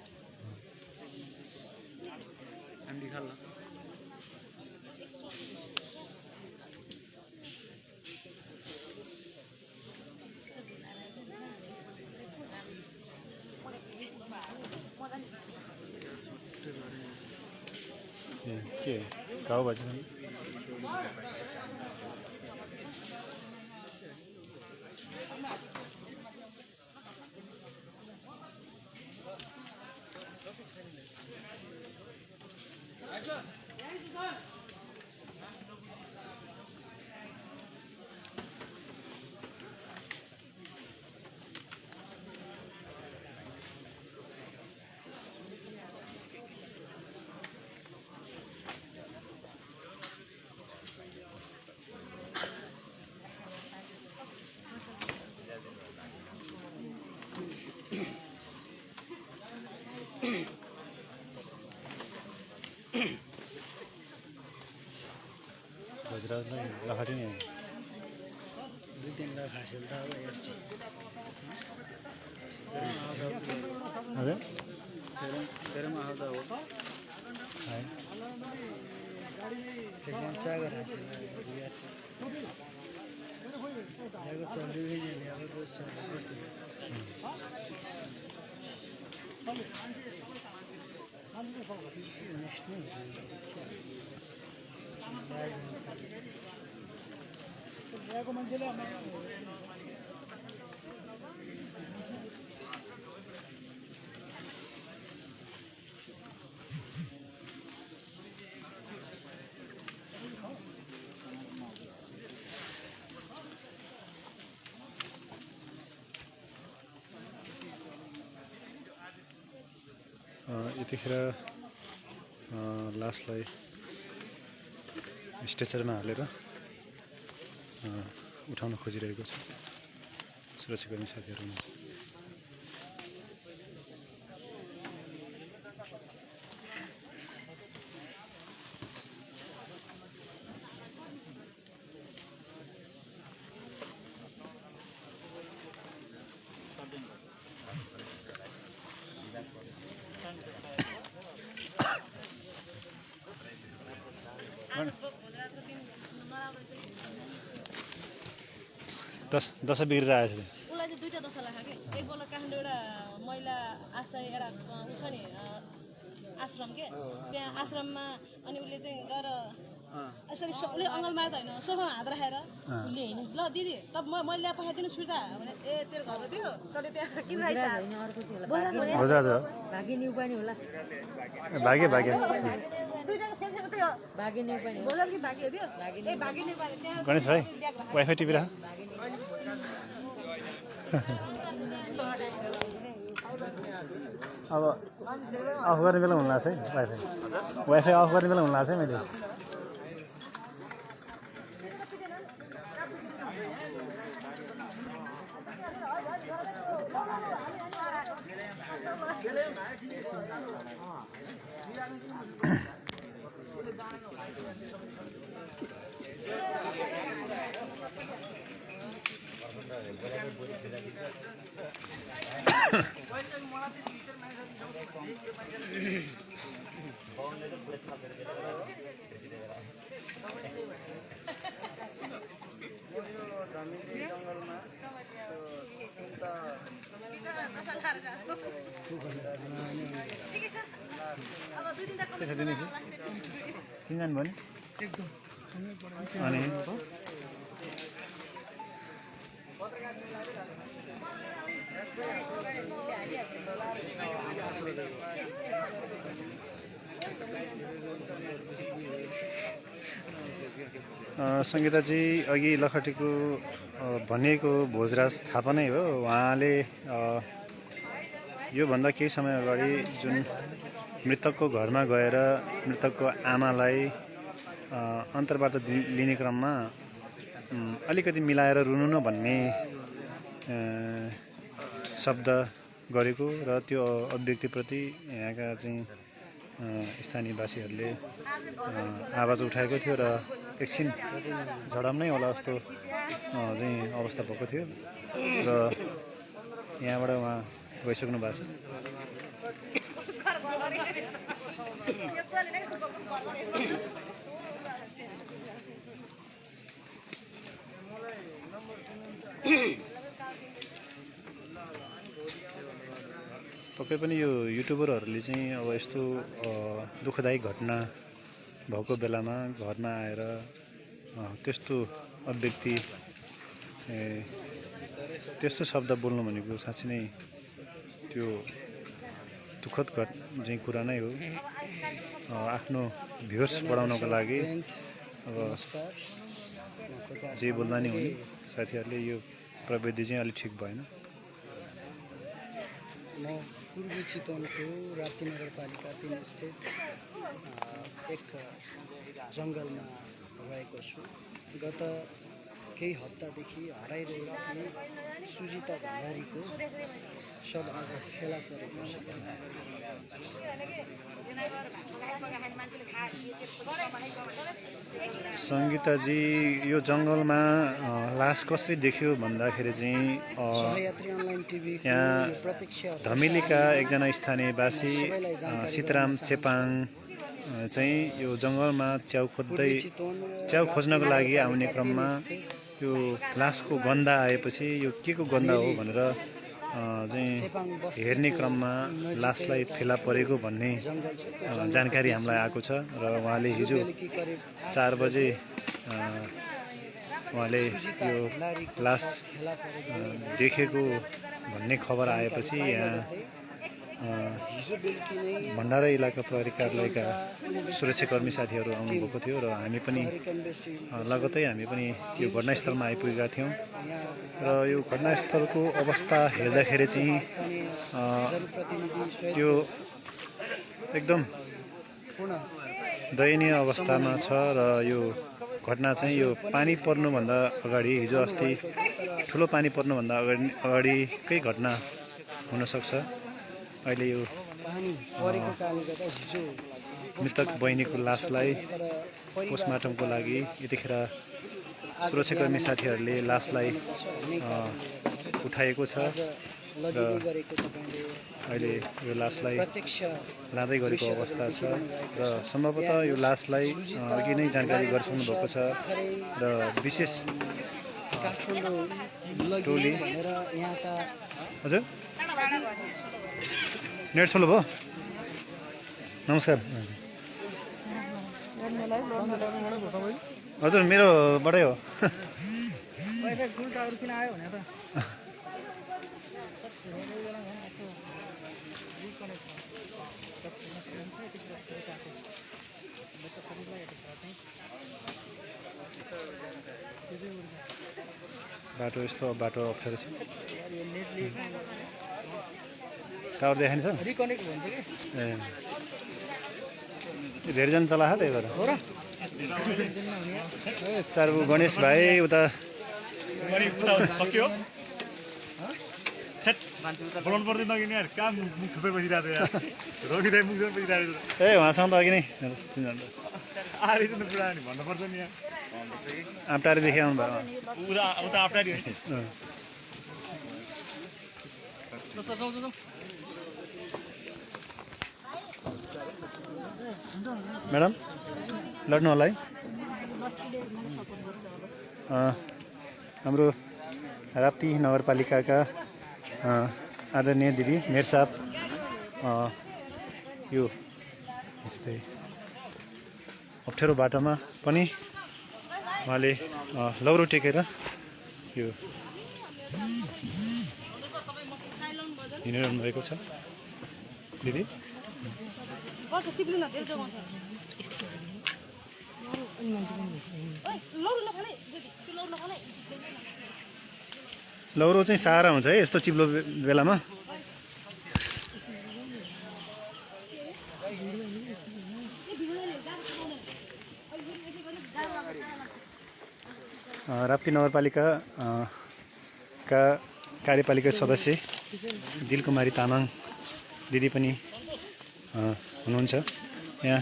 L: एमडी खाला
K: के घाउ भएछ हजुरलाई लखटी नि
L: 2-3 लाख हासिल त अब हेर्छु
K: हजुर
L: तेरोमा आउँदा हो सेकेन्ड सागर हासिल हेर्छु आएको चल्दै भेजे नि अब तो चालू गर्दै नेक्स्ट में
K: यतिखेर लासलाई स्ट्रेचरमा हालेर उठाउन खोजिरहेको छ सुरक्षाकर्मी साथीहरू दशा बिग्रेर आएछ
F: उसलाई चाहिँ दुईटा दशा लाग्छ कि एकपल्ट काठमाडौँ एउटा महिला आश्रय एउटा ऊ छ नि आश्रम के त्यहाँ आश्रममा अनि उसले चाहिँ गएर यसरी सबले अङ्गलमा त होइन सोफामा हात राखेर उसले हिँड्नु ल दिदी त मैले पठाइदिनु सुर्ता भने ए तेरो घरमा थियो तैँले त्यहाँ किन राखेछ
N: भागिनी पनि होला
K: भाग्य भाग्य
F: दुईटाको फेन्सेको थियो
N: भागिनी पनि
F: बोझा कि भागी हो त्यो ए भागी नेपाली त्यहाँ
K: गणेश भाइ वाइफाई टिपिरह अब अफ गर्ने बेला हुनु लाग्छ है वाइफाई अफ गर्ने बेला हुनु लाग्छ है मैले पैसा दिने छु 3 जना भयो नि अनि सङ्गीताजी अघि लखटीको भनिएको भोजराज थापा नै हो। उहाँले योभन्दा केही समय अगाडि जुन मृतकको घरमा गएर मृतकको आमालाई अन्तर्वार्ता लिने क्रममा अलिकति मिलाएर रुनु न भन्ने शब्द गरेको र त्यो अभिव्यक्तिप्रति यहाँका चाहिँ स्थानीयवासीहरूले आवाज उठाएको थियो र एकछिन झडम नै होला जस्तो चाहिँ अवस्था भएको थियो र यहाँबाट उहाँ गइसक्नु भएको छ। पक्कै पनि यो युट्युबरहरूले चाहिँ अब यस्तो दुःखदायी घटना भएको बेलामा घरमा आएर त्यस्तो अभिव्यक्ति त्यस्तो शब्द बोल्नु भनेको साँच्चै नै त्यो दुःखद चाहिँ कुरा नै हो। आफ्नो भ्युर्स बढाउनको लागि अब जे बोल्दा नि हुने साथीहरूले यो प्रविधि चाहिँ अलिक ठिक भएन।
O: म पूर्वी चितवनको राप्ती नगरपालिका 3 स्थित एक जङ्गलमा रहेको छु। गत केही हप्तादेखि हराइरहेकी सुजिता भण्डारीको शव आज फेला परेको छ।
K: सङ्गीताजी यो जङ्गलमा लास कसरी देख्यो भन्दाखेरि चाहिँ यहाँ धमिलीका एकजना स्थानीयवासी सीताराम चेपाङ चाहिँ यो जङ्गलमा च्याउ खोज्नको लागि आउने क्रममा यो लासको गन्ध आएपछि यो के को गन्ध हो भनेर चाहिँ हेर्ने क्रममा लासलाई फेला परेको भन्ने जानकारी हामीलाई आएको छ र उहाँले हिजो 4 बजे उहाँले यो लास देखेको भन्ने खबर आएपछि यहाँ भण्डारा इलाका प्रहरी कार्यालयका सुरक्षाकर्मी साथीहरू आउनुभएको थियो र हामी पनि लगत्तै हामी पनि त्यो घटनास्थलमा आइपुगेका थियौँ र यो घटनास्थलको अवस्था हेर्दाखेरि चाहिँ त्यो एकदम दयनीय अवस्थामा छ र यो घटना चाहिँ यो पानी पर्नुभन्दा अगाडि हिजो अस्ति ठुलो पानी पर्नुभन्दा अगाडिकै घटना हुनसक्छ। अहिले यो मृतक बहिनीको लासलाई पोस्टमार्टमको लागि यतिखेर सुरक्षाकर्मी साथीहरूले लासलाई उठाएको छ र अहिले यो लासलाई लाँदै गरेको अवस्था छ र सम्भवतः यो लासलाई अघि नै जानकारी गरिसक्नु भएको छ र विशेष टोली हजुर नेट सोलो भयो। नमस्कार हजुर मेरोबाटै हो। बाटो यस्तो बाटो अप्ठ्यारो छ। टावर देखाइन्छ ए धेरैजना चलाएको त्यही भएर 4 गणेश भाइ उता
B: सक्यो बोलाउनु पर्दैन कि यार काम मुख छुपै बसिरहेको थियो यार रोकिँदै मुख छुपै बसिरहेको
K: ए उहाँसँग त अघि नै
B: आएर कुरा नि भन्नुपर्छ नि यहाँ
K: आप्टारीदेखि आउनु भयो
B: उता आप्टारी
K: म्याडम लड्नु होला है। हाम्रो राप्ती नगरपालिकाका आदरणीय दिदी मेयर साहब यो यस्तै अप्ठ्यारो बाटोमा पनि उहाँले लौरो टेकेर यो हिँडिरहनु भएको छ दिदी। लौरो चाहिँ सहारा हुन्छ है यस्तो चिप्लो बेलामा। राप्ती नगरपालिका का कार्यपालिका सदस्य दिलकुमारी तामाङ दिदी पनि हुनुहुन्छ यहाँ।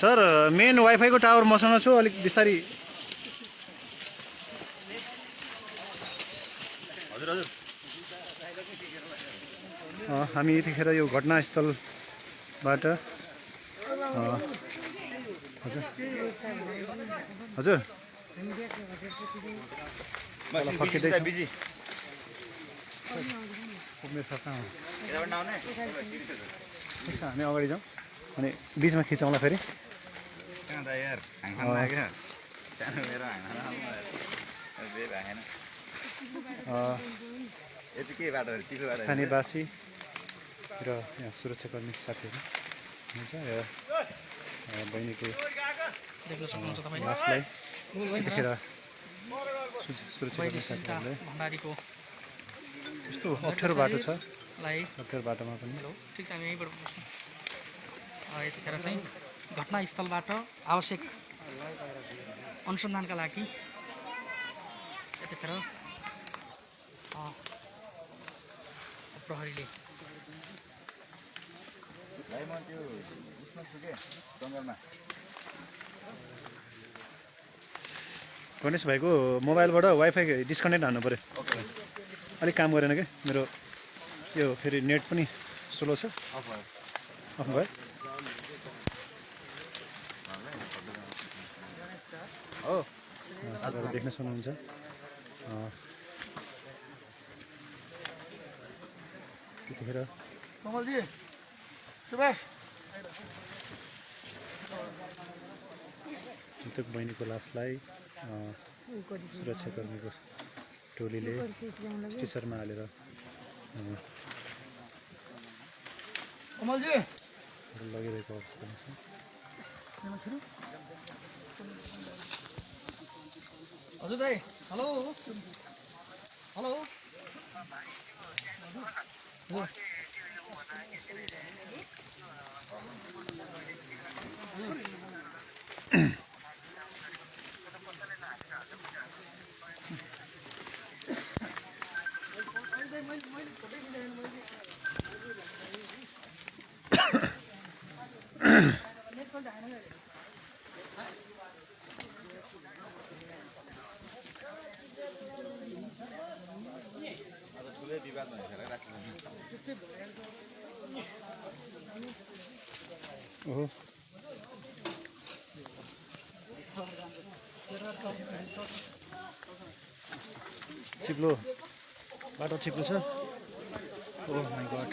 K: सर मेन वाइफाईको टावर मसँग छु, अलिक बिस्तारी।
B: हजुर हजुर
K: हामी यतिखेर यो घटनास्थलबाट हजुर हजुर
E: बिजी
K: हामी अगाडि जाउँ अनि बिचमा खिचौँला फेरि। स्थानीयवासी र यहाँ सुरक्षाकर्मी साथीहरू हुनुहुन्छ र बहिनीको लासलाई यतिखेर सुरक्षाकर्मी साथीहरूले यस्तो अप्ठ्यारो बाटो छ, अप्ठ्यारो बाटोमा पनि
P: ठिक छ। हामी यहीँबाट बस्छौँ। यतिखेर चाहिँ घटनास्थलबाट आवश्यक अनुसन्धानका लागि यतिखेर प्रहरीले
K: गणेश भाइको मोबाइलबाट वाइफाई डिस्कनेक्ट हान्नु पऱ्यो, अलिक काम गरेन क्या मेरो यो, फेरि नेट पनि स्लो छ। अफ भयो। तपाईँहरू देख्न सक्नुहुन्छ त्यतिखेर
H: कमलजी सुभाष
K: मृतक बहिनीको लासलाई सुरक्षाकर्मीको टोलीले स्टेसनमा हालेर
H: कमलजी
K: लगिरहेको अवस्थामा छ।
P: हजुर दाइ, हेलो हेलो।
K: ओहो चिप्लो बाटो चिप्लो छ। ओह माइ गॉड,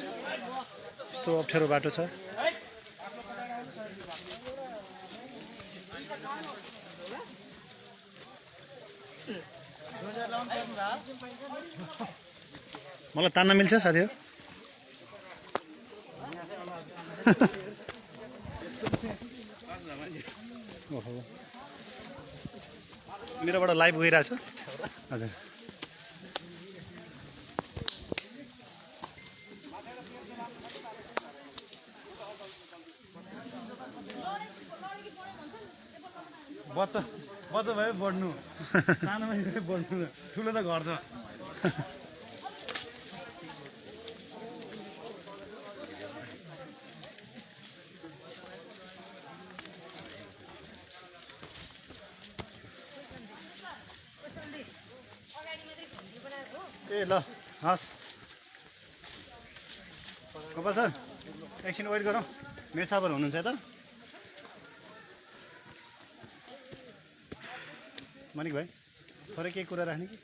K: यस्तो अप्ठ्यारो बाटो छ। मलाई तान्न मिल्छ साथी? ओहो मेरोबाट लाइभ गइरहेछ। हजुर
H: बच्चा बच्चा भयो बढ्नु, सानो मान्छे बढ्नु, ठुलो त घर छ।
K: ए ल हस् गोपाल सर एकछिन वेट गरौँ, मेरो साबर हुनुहुन्छ त। म मनिक भाइ थोरै केही कुरा राख्ने कि